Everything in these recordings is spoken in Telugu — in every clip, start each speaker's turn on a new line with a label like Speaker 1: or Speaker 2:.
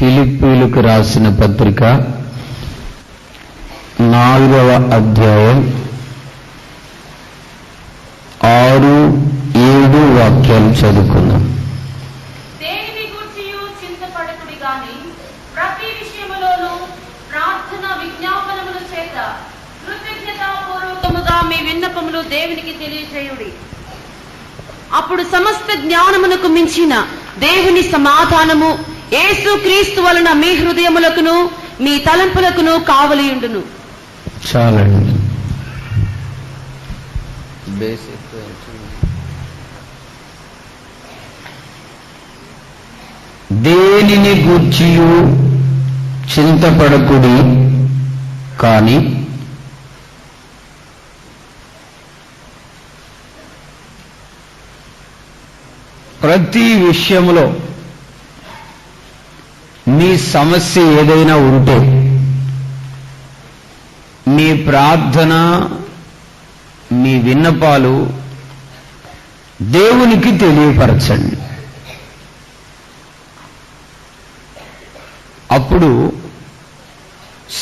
Speaker 1: ఫిలిప్పీలకు రాసిన పత్రిక 4వ అధ్యాయం 6-7 వాక్యాలు చదువుకుందాం.
Speaker 2: దేనిని గూర్చియు చింతపడకుడి గాని ప్రతి విషయములోనూ ప్రార్థన విజ్ఞాపనముల చేత కృతజ్ఞతాపూర్వకముగా మీ విన్నపములు దేవునికి తెలియజేయుడి. అప్పుడు సమస్త జ్ఞానమునకు మించిన దేవుని సమాధానము యేసుక్రీస్తు వలన మీ హృదయములకును మీ తలంపులకును కావలియుండును.
Speaker 1: చాలండి. దేనిని గూర్చియు చింతపడకుడి కాని ప్రతి విషయంలో మీ సమస్య ఏదైనా ఉంటే మీ ప్రార్థన మీ విన్నపాలు దేవునికి తెలియపరచండి. అప్పుడు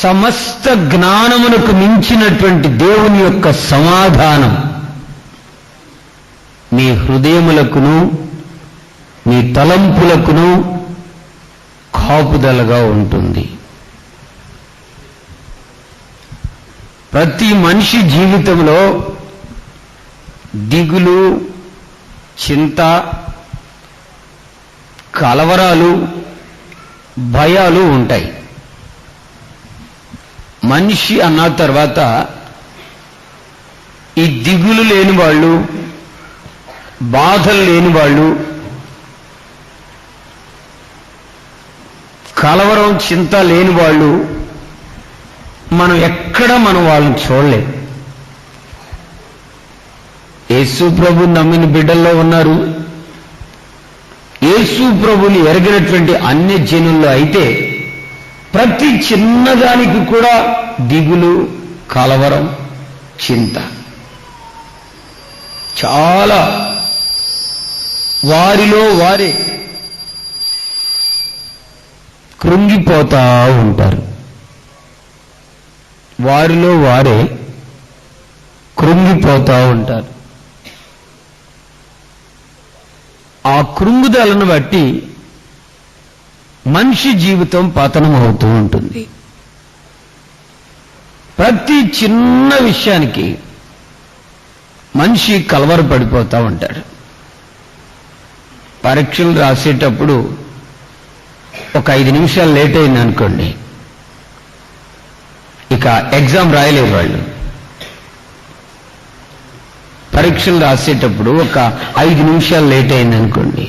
Speaker 1: సమస్త జ్ఞానమునకు మించినటువంటి దేవుని యొక్క సమాధానం మీ హృదయములకును మీ తలంపులకును కాపుదలగా ఉంటుంది. ప్రతి మనిషి జీవితంలో దిగులు, చింత, కలవరాలు, భయాలు ఉంటాయి. మనిషి అన్న తర్వాత ఈ దిగులు లేని వాళ్ళు, బాధలు లేని వాళ్ళు, కలవరం చింత లేని వాళ్ళు మనం వాళ్ళని చూడలేం. యేసు ప్రభు నమ్మిన బిడ్డల్లో ఉన్నారు. యేసు ప్రభుని ఎరగినటువంటి అన్య జనుల్లో అయితే ప్రతి చిన్నదానికి కూడా దిగులు, కలవరం, చింత చాలా వారిలో వారే కృంగిపోతా ఉంటారు. వారిలో వారే కృంగిపోతా ఉంటారు. ఆ కృంగుదలను బట్టి మనిషి జీవితం పతనం అవుతూ ఉంటుంది. ప్రతి చిన్న విషయానికి మనిషి కలవరపడిపోతూ ఉంటాడు. పరీక్షలు రాసేటప్పుడు ఒక 5 నిమిషాలు లేట్ అయింది అనుకోండి, ఇక ఎగ్జామ్ రాయలేరు వాళ్ళు. పరీక్షలు రాసేటప్పుడు ఒక 5 నిమిషాలు లేట్ అయింది అనుకోండి,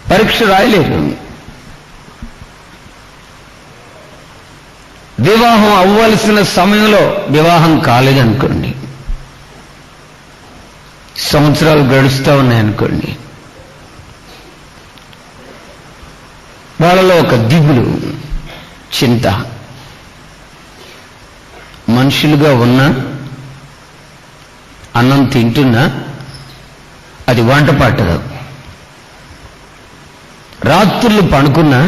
Speaker 1: పరీక్ష రాయలేరు. వివాహం అవ్వాల్సిన సమయంలో వివాహం కాలేదనుకోండి, సంవత్సరాలు గడుస్తూ ఉన్నాయనుకోండి, వాళ్ళలో ఒక దిగులు, చింత. మనుషులుగా ఉన్నా, అన్నం తింటున్నా అది వంట పట్టదు. రాత్రులు పడుకున్నా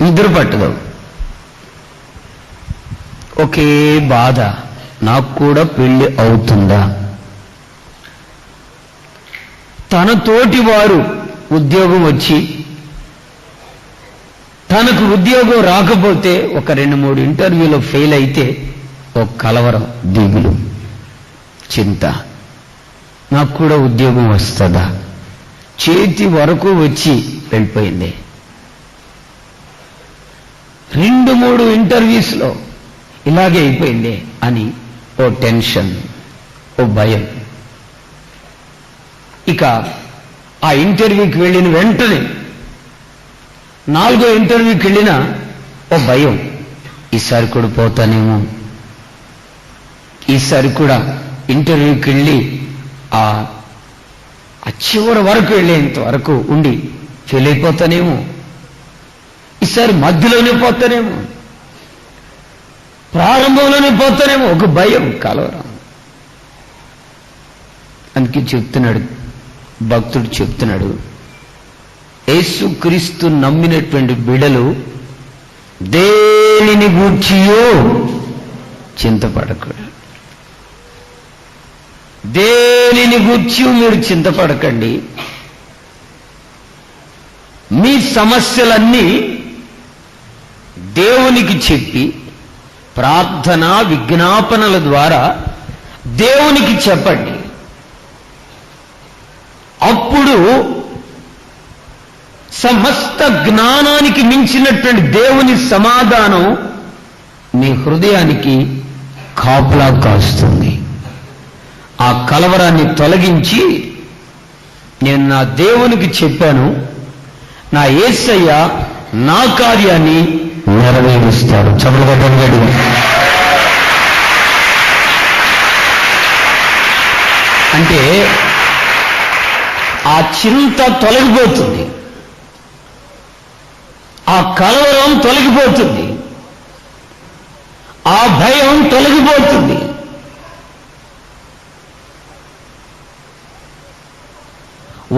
Speaker 1: నిద్ర పట్టదు. ఒకే బాధ, నాకు కూడా పెళ్లి అవుతుందా? తన తోటి వారు ఉద్యోగం వచ్చి తనకు ఉద్యోగం రాకపోతే, ఒక 2-3 ఇంటర్వ్యూలో ఫెయిల్ అయితే ఒక కలవరం, దిగులు, చింత. నాకు కూడా ఉద్యోగం వస్తుందా? చేతి వరకు వచ్చి వెళ్ళిపోయింది. 2-3 ఇంటర్వ్యూస్లో ఇలాగే అయిపోయింది అని ఓ టెన్షన్, ఓ భయం. ఇక ఆ ఇంటర్వ్యూకి వెళ్ళిన వెంటనే 4వ ఇంటర్వ్యూకి వెళ్ళిన ఓ భయం, ఈసారి కూడా పోతానేమో, ఈసారి కూడా ఇంటర్వ్యూకి వెళ్ళి ఆ చివరి వరకు వెళ్ళేంత వరకు ఉండి ఫెయిల్ అయిపోతానేమో, ఈసారి మధ్యలోనే పోతానేమో, ప్రారంభంలోనే పోతానేమో, ఒక భయం, కలవరం. అందుకే చెప్తున్నాడు భక్తుడు, చెప్తున్నాడు, యేసుక్రీస్తు నమ్మినటువంటి బిడలు దేనిని గూర్చియో చింతపడకండి. దేనిని గూర్చి మీరు చింతపడకండి. మీ సమస్యలన్నీ దేవునికి చెప్పి ప్రార్థన విజ్ఞాపనల ద్వారా దేవునికి చెప్పండి. అప్పుడు సమస్త జ్ఞానానికి మించినటువంటి దేవుని సమాధానం మీ హృదయానికి కాపులా కాస్తుంది. ఆ కలవరాన్ని తొలగించి నేను నా దేవునికి చెప్పాను, నా యేసయ్య నా కార్యాన్ని నెరవేరుస్తాడు. చమలగడ్డ అంటే ఆ చింత తొలగిపోతుంది, ఆ కలవరం తొలగిపోతుంది, ఆ భయం తొలగిపోతుంది.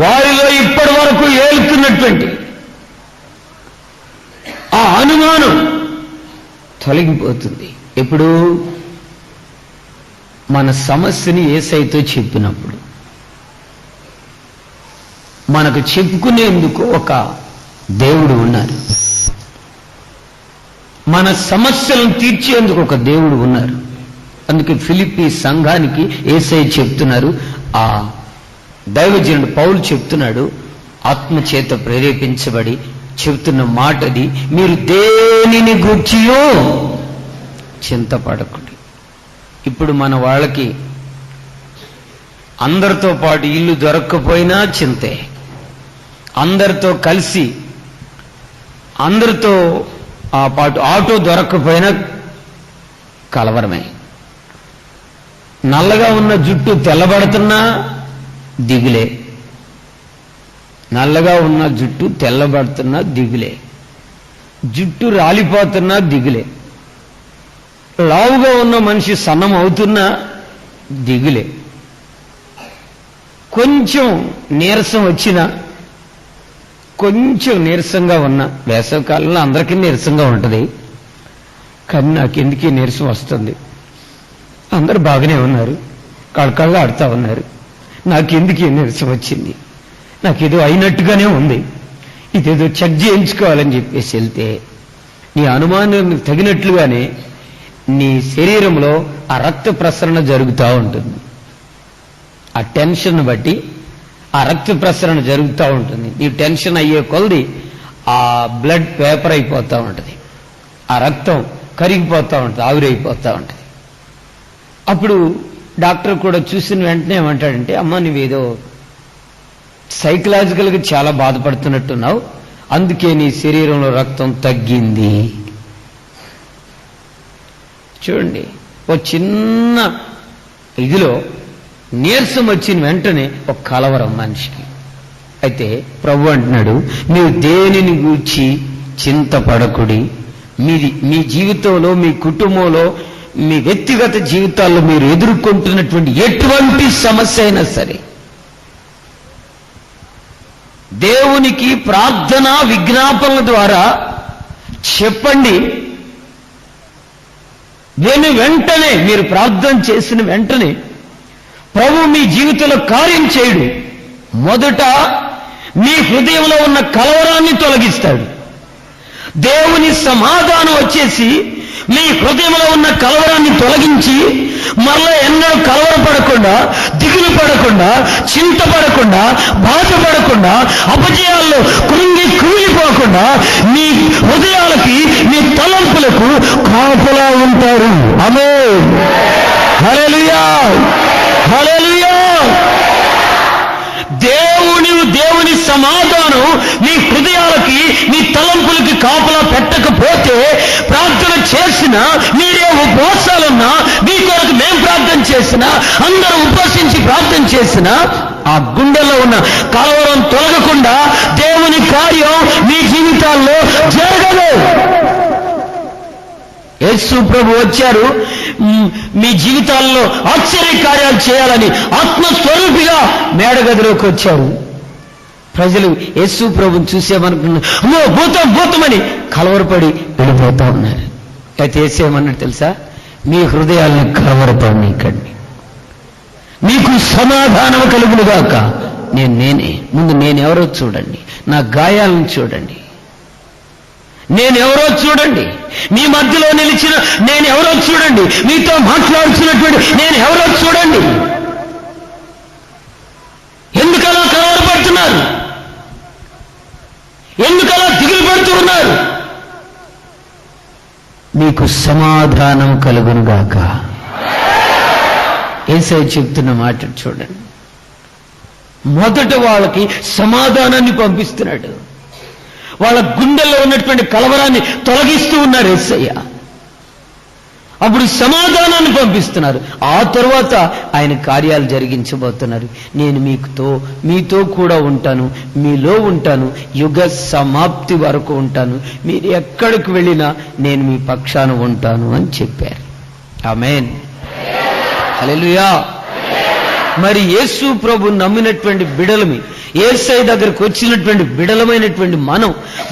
Speaker 1: వారిలో ఇప్పటి వరకు ఏలుతున్నటువంటి ఆ అనుమానం తొలగిపోతుంది. ఎప్పుడు? మన సమస్యని యేసయ్యతో చెప్పినప్పుడు. మనకు చెప్పుకునేందుకు ఒక దేవుడు ఉన్నారు, మన సమస్యలను తీర్చేందుకు ఒక దేవుడు ఉన్నారు. అందుకే ఫిలిప్పీ సంఘానికి యేసయ్య చెప్తున్నారు, ఆ దైవజనుడు పౌలు చెప్తున్నాడు, ఆత్మచేత ప్రేరేపించబడి చెబుతున్న మాటది, మీరు దేనిని గూర్చియో చింతపడకండి. ఇప్పుడు మన వాళ్ళకి అందరితో పాటు ఇల్లు దొరక్కపోయినా చింతే, అందరితో కలిసి అందరితో ఆ పాటు ఆటో దొరక్కపోయినా కలవరమే. నల్లగా ఉన్న జుట్టు తెల్లబడుతున్నా దిగులే, నల్లగా ఉన్న జుట్టు తెల్లబడుతున్నా దిగులే, జుట్టు రాలిపోతున్నా దిగులే, లావుగా ఉన్న మనిషి సన్నం అవుతున్నా దిగులే, కొంచెం నీరసం వచ్చినా, కొంచెం నీరసంగా ఉన్న, వేసవికాలంలో అందరికీ నీరసంగా ఉంటుంది, కానీ నాకెందుకీ నీరసం వస్తుంది, అందరూ బాగానే ఉన్నారు, కళకళ ఆడుతూ ఉన్నారు, నాకెందుకు నీరసం వచ్చింది, నాకేదో అయినట్టుగానే ఉంది, ఇదేదో చెక్ చేయించుకోవాలని చెప్పేసి వెళ్తే నీ అనుమానానికి తగినట్లుగానే నీ శరీరంలో ఆ రక్త ప్రసరణ జరుగుతూ ఉంటుంది. ఆ టెన్షన్ బట్టి ఆ రక్త ప్రసరణ జరుగుతూ ఉంటుంది. నీ టెన్షన్ అయ్యే కొలది ఆ బ్లడ్ పేపర్ అయిపోతూ ఉంటుంది, ఆ రక్తం కరిగిపోతూ ఉంటుంది, ఆవిరైపోతూ ఉంటుంది. అప్పుడు డాక్టర్ కూడా చూసిన వెంటనే ఏమంటాడంటే, అమ్మ నువ్వేదో సైకలాజికల్గా చాలా బాధపడుతున్నట్టున్నావు, అందుకే నీ శరీరంలో రక్తం తగ్గింది. చూడండి, ఓ చిన్న ఇదిలో నీరసం వచ్చిన వెంటనే ఒక కలవరం మనిషికి. అయితే ప్రభు అంటున్నాడు, మీరు దేనిని గూర్చి చింతపడకుడి. మీ జీవితంలో, మీ కుటుంబంలో, మీ వ్యక్తిగత జీవితాల్లో మీరు ఎదుర్కొంటున్నటువంటి ఎటువంటి సమస్య అయినా సరే దేవునికి ప్రార్థన విజ్ఞాపనల ద్వారా చెప్పండి. వెంటనే మీరు ప్రార్థన చేసిన వెంటనే ప్రభు మీ జీవితంలో కార్యం చేయడు. మొదట మీ హృదయంలో ఉన్న కలవరాన్ని తొలగిస్తాడు. దేవుని సమాధానం వచ్చేసి మీ హృదయంలో ఉన్న కలవరాన్ని తొలగించి మళ్ళా ఎన్నడూ కలవరపడకుండా, దిగులు పడకుండా, చింతపడకుండా, బాధపడకుండా, అపజయాల్లో కూలిపోకుండా మీ హృదయాలకి, మీ తలంపులకు కాపులా ఉంటారు. ఆమేన్. హల్లెలూయా, హల్లెలూయా. దేవుని సమాధానం నీ హృదయాలకి, నీ తలంపులకి కాపలా పెట్టకపోతే ప్రార్థన చేసినా, మీరే ఉపవాసాలున్నా, మీ కొరకు మేం ప్రార్థన చేసినా, అందరూ ఉపవసించి ప్రార్థన చేసినా ఆ గుండెల్లో ఉన్న కలవరం తొలగకుండా దేవుని కార్యం మీ జీవితాల్లో జరగదు. యేసు ప్రభు వచ్చారు మీ జీవితాల్లో ఆశ్చర్య కార్యాలు చేయాలని, ఆత్మస్వరూపిగా మేడగదిలోకి వచ్చారు. ప్రజలు యేసు ప్రభుని చూసేమనుకున్నారు, అమ్మో భూతం భూతమని కలవరపడి వెళ్ళిపోతా ఉన్నారు. అయితే యేసేమన్నాడు తెలుసా? మీ హృదయాలను కలవరపడనీకండి, మీకు సమాధానం కలుగునుగాక. నేనే. ముందు నేనెవరో చూడండి, నా గాయాలను చూడండి, నేనెవరో చూడండి, మీ మధ్యలో నిలిచిన నేనెవరో చూడండి, మీతో మాట్లాడుతున్నటువంటి నేనెవరో చూడండి. ఎందుకలా కలవరపడుతున్నారు? ఎందుకలా దిగులు పడుతూ ఉన్నారు? మీకు సమాధానం కలుగునుగాక. యేసయ్య చెప్తున్న మాట చూడండి. మొదట వాళ్ళకి సమాధానాన్ని పంపిస్తున్నాడు. వాళ్ళ గుండెల్లో ఉన్నటువంటి కలవరాన్ని తొలగిస్తూ ఉన్నారు యేసయ్య. అప్పుడు సమాధానాన్ని పంపిస్తున్నారు. ఆ తరువాత ఆయన కార్యాలు జరిగించబోతున్నారు. నేను మీతో కూడా ఉంటాను, మీలో ఉంటాను, యుగ సమాప్తి వరకు ఉంటాను, మీరు ఎక్కడికి వెళ్ళినా నేను మీ పక్షాన ఉంటాను అని చెప్పారు. ఆమేన్, హల్లెలూయా. మరి యేసు ప్రభు నమ్మినటువంటి బిడలమి, యేసయ్య దగ్గరకు వచ్చినటువంటి బిడలమైనటువంటి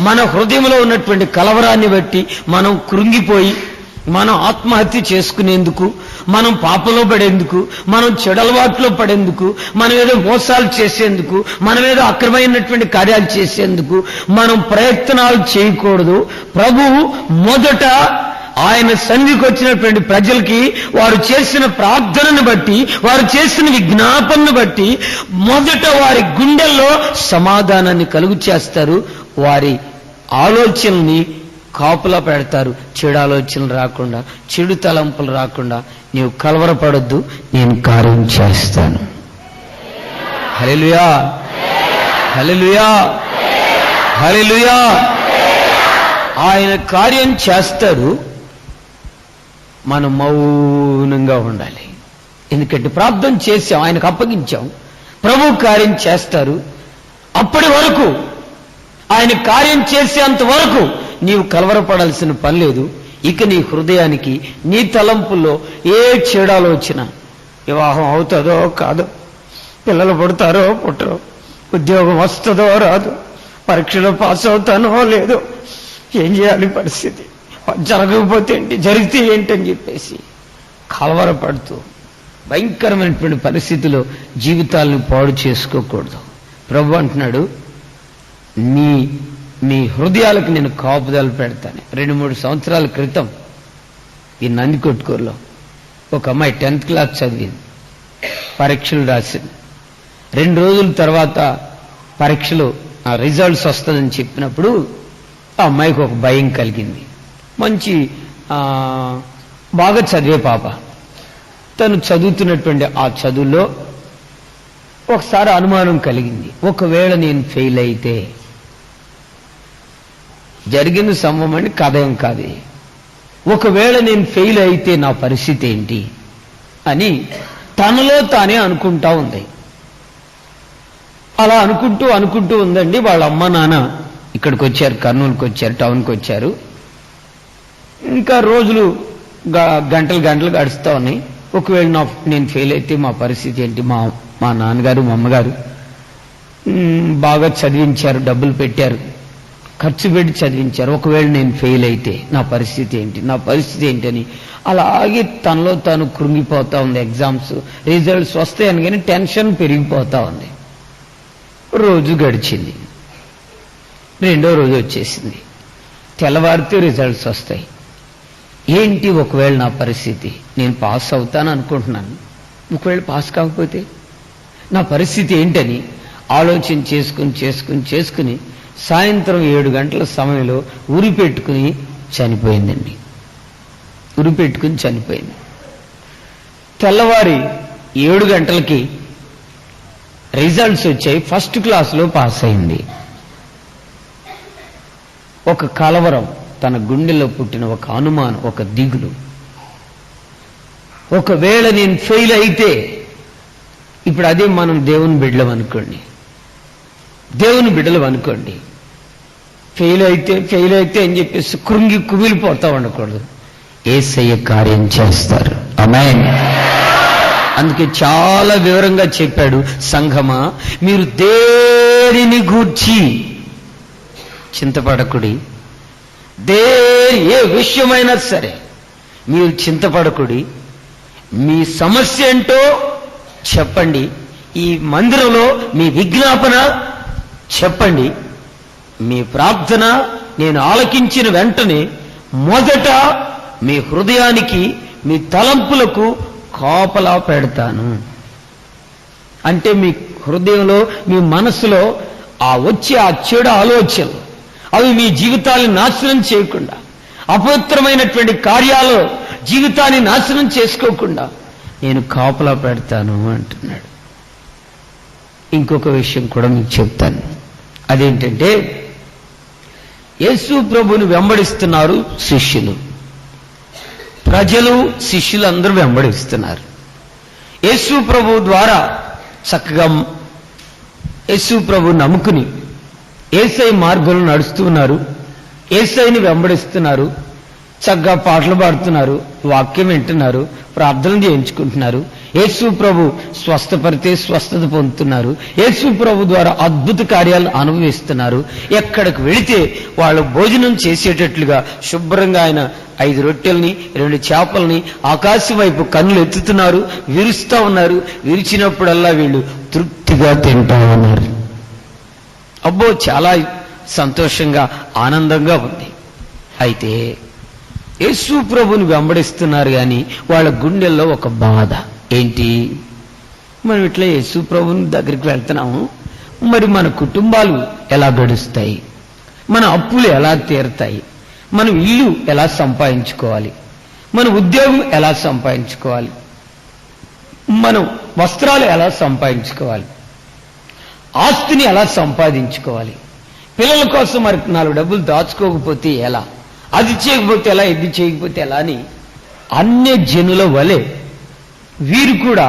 Speaker 1: మన హృదయంలో ఉన్నటువంటి కలవరాన్ని బట్టి మనం కృంగిపోయి, మనం ఆత్మహత్య చేసుకునేందుకు, మనం పాపంలో పడేందుకు, మనం చెడలవాట్లో పడేందుకు, మనం ఏదో మోసాలు చేసేందుకు, మనం ఏదో అక్రమైనటువంటి కార్యాలు చేసేందుకు మనం ప్రయత్నాలు చేయకూడదు. ప్రభువు మొదట ఆయన సన్నిధికి వచ్చినటువంటి ప్రజలకి వారు చేసిన ప్రార్థనను బట్టి, వారు చేసిన విజ్ఞాపనను బట్టి మొదట వారి గుండెల్లో సమాధానాన్ని కలుగు చేస్తారు. వారి ఆలోచనల్ని కాపులా పెడతారు. చెడు ఆలోచనలు రాకుండా, చెడు తలంపులు రాకుండా, నీవు కలవరపడొద్దు, నేను కార్యం చేస్తాను. హల్లెలూయా, హల్లెలూయా, హల్లెలూయా. ఆయన కార్యం చేస్తాడు. మనం మౌనంగా ఉండాలి. ఎందుకంటే ప్రార్థన చేశాం, ఆయనకు అప్పగించాం, ప్రభు కార్యం చేస్తారు. అప్పటి వరకు, ఆయన కార్యం చేసేంత వరకు నీవు కలవరపడాల్సిన పని లేదు. ఇక నీ హృదయానికి, నీ తలంపుల్లో ఏ చెడాలు వచ్చినా, వివాహం అవుతుందో కాదో, పిల్లలు పుడతారో పుట్టరో, ఉద్యోగం వస్తుందో రాదు, పరీక్షలో పాస్ అవుతానో లేదో, ఏం చేయాలి పరిస్థితి, జరగకపోతే ఏంటి, జరిగితే ఏంటని చెప్పేసి కలవరపడుతూ భయంకరమైనటువంటి పరిస్థితిలో జీవితాలను పాడు చేసుకోకూడదు. ప్రభు అంటున్నాడు, మీ హృదయాలకు నేను కాపుదలు పెడతాను. 2-3 సంవత్సరాల క్రితం ఈ నందికొట్కూరులో ఒక అమ్మాయి 10th క్లాస్ చదివింది, పరీక్షలు రాసింది. 2 రోజుల తర్వాత పరీక్షలు రిజల్ట్స్ వస్తుందని చెప్పినప్పుడు ఆ అమ్మాయికి ఒక భయం కలిగింది. మంచి బాగా చదివే పాప. తను చదువుతున్నటువంటి ఆ చదువులో ఒకసారి అనుమానం కలిగింది, ఒకవేళ నేను ఫెయిల్ అయితే, జరిగిన సంభవం అని కథ ఏం కాదు, ఒకవేళ నేను ఫెయిల్ అయితే నా పరిస్థితి ఏంటి అని తనలో తానే అనుకుంటా ఉంది. అలా అనుకుంటూ ఉందండి. వాళ్ళ అమ్మ నాన్న ఇక్కడికి వచ్చారు, కర్నూలుకి వచ్చారు, టౌన్కి వచ్చారు. ఇంకా రోజులు గంటలు గడుస్తూ ఉన్నాయి. ఒకవేళ నేను ఫెయిల్ అయితే మా పరిస్థితి ఏంటి? మా నాన్నగారు, మా అమ్మగారు బాగా చదివించారు, డబ్బులు పెట్టారు, ఖర్చు పెట్టి చదివించారు. ఒకవేళ నేను ఫెయిల్ అయితే నా పరిస్థితి ఏంటి, నా పరిస్థితి ఏంటని అలాగే తనలో తాను కృంగిపోతా ఉంది. ఎగ్జామ్స్ రిజల్ట్స్ వస్తాయని కానీ టెన్షన్ పెరిగిపోతా ఉంది. రోజు గడిచింది, 2వ రోజు వచ్చేసింది. తెల్లవారితే రిజల్ట్స్ వస్తాయి. ఏంటి ఒకవేళ నా పరిస్థితి? నేను పాస్ అవుతాను అనుకుంటున్నాను, ఒకవేళ పాస్ కాకపోతే నా పరిస్థితి ఏంటని ఆలోచన చేసుకుని సాయంత్రం 7 గంటల సమయంలో ఉరి పెట్టుకుని చనిపోయిందండి. తెల్లవారి 7 గంటలకి రిజల్ట్స్ వచ్చాయి. ఫస్ట్ క్లాస్లో పాస్ అయింది. ఒక కలవరం, తన గుండెలో పుట్టిన ఒక అనుమానం, ఒక దిగులు, ఒకవేళ నేను ఫెయిల్ అయితే, ఇప్పుడు అదే మనం దేవుని బిడ్డలం అనుకోండి, ఫెయిల్ అయితే అని చెప్పేసి కుమిలిపోతా ఉండకూడదు. యేసయ్య కార్యం చేస్తారు. ఆమేన్. అందుకే చాలా వివరంగా చెప్పాడు, సంఘమా మీరు దేనిని గూర్చి చింతపడకుడి. ఏ విషయమైనా సరే మీరు చింతపడకుడి. మీ సమస్య ఏంటో చెప్పండి. ఈ మందిరంలో మీ విజ్ఞాపన చెప్పండి. మీ ప్రార్థన నేను ఆలకించిన వెంటనే మొదట మీ హృదయానికి, మీ తలంపులకు కాపలా పెడతాను. అంటే మీ హృదయంలో, మీ మనసులో వచ్చే ఆ చెడు ఆలోచనలు అవి మీ జీవితాన్ని నాశనం చేయకుండా, అపవిత్రమైనటువంటి కార్యాలు జీవితాన్ని నాశనం చేసుకోకుండా నేను కాపలా పెడతాను అంటున్నాడు. ఇంకొక విషయం కూడా మీకు చెప్తాను. అదేంటంటే, యేసు ప్రభువుని వెంబడిస్తున్నారు శిష్యులు. ప్రజలు, శిష్యులు అందరూ వెంబడిస్తున్నారు. యేసు ప్రభు ద్వారా చక్కగా యేసు ప్రభు నమ్ముకుని యేసయ్య మార్గంలో నడుస్తూ ఉన్నారు. యేసయ్యని వెంబడిస్తున్నారు. చక్కగా పాటలు పాడుతున్నారు, వాక్యం వింటున్నారు, ప్రార్థనలు చేయించుకుంటున్నారు. యేసు ప్రభు స్వస్థపరితే స్వస్థత పొందుతున్నారు. యేసు ప్రభు ద్వారా అద్భుత కార్యాలు అనుభవిస్తున్నారు. ఎక్కడికి వెళితే వాళ్ళు భోజనం చేసేటట్లుగా శుభ్రంగా ఆయన 5 రొట్టెల్ని 2 చేపల్ని ఆకాశం వైపు కన్నులు ఎత్తుతున్నారు, విరుస్తూ ఉన్నారు. విరిచినప్పుడల్లా వీళ్ళు తృప్తిగా తింటా ఉన్నారు. అబ్బో, చాలా సంతోషంగా ఆనందంగా ఉంది. అయితే యేసు ప్రభుని వెంబడిస్తున్నారు కానీ వాళ్ళ గుండెల్లో ఒక బాధ. ఏంటి? మనం ఇట్లా యేసు ప్రభుని దగ్గరికి వెళ్తున్నాము, మరి మన కుటుంబాలు ఎలా గడుస్తాయి? మన అప్పులు ఎలా తీరుతాయి? మనం ఇల్లు ఎలా సంపాదించుకోవాలి? మన ఉద్యోగం ఎలా సంపాదించుకోవాలి? మనం వస్త్రాలు ఎలా సంపాదించుకోవాలి? ఆస్తిని ఎలా సంపాదించుకోవాలి? పిల్లల కోసం మరి 4 డబ్బులు దాచుకోకపోతే ఎలా? అది చేయకపోతే ఎలా, ఇది చేయకపోతే ఎలా అని అన్య జనుల వలె వీరు కూడా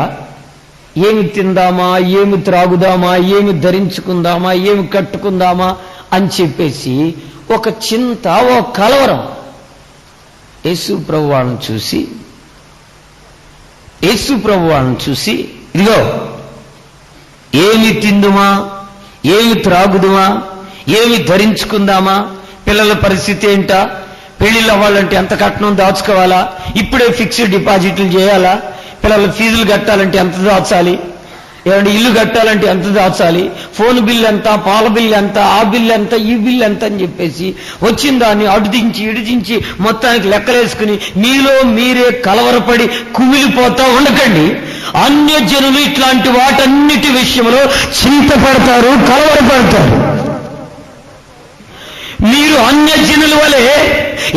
Speaker 1: ఏమి తిందామా, ఏమి త్రాగుదామా, ఏమి ధరించుకుందామా, ఏమి కట్టుకుందామా అని చెప్పేసి ఒక చింత, ఒక కలవరం. యేసు ప్రభు వాళ్ళని చూసి ఇదిగో ఏమి తిందుమా, ఏమి త్రాగుదుమా, ఏమి ధరించుకుందామా, పిల్లల పరిస్థితి ఏంటా, పెళ్లిళ్ళు అవ్వాలంటే ఎంత కట్నం దాచుకోవాలా, ఇప్పుడే ఫిక్స్డ్ డిపాజిట్లు చేయాలా, పిల్లల ఫీజులు కట్టాలంటే ఎంత దాచాలి, ఏమంటే ఇల్లు కట్టాలంటే ఎంత దాచాలి, ఫోన్ బిల్ ఎంత, పాల బిల్ ఎంత, ఆ బిల్ ఎంత, ఈ బిల్ ఎంత అని చెప్పేసి వచ్చిన దాన్ని అడుదించి ఇడిచించి మొత్తానికి లెక్కలేసుకుని మీలో మీరే కలవరపడి కుమిలిపోతా ఉండకండి. అన్యజనులు ఇట్లాంటి వాటన్నిటి విషయంలో చింతపడతారు, కలవరపడతారు. మీరు అన్యజనుల వలె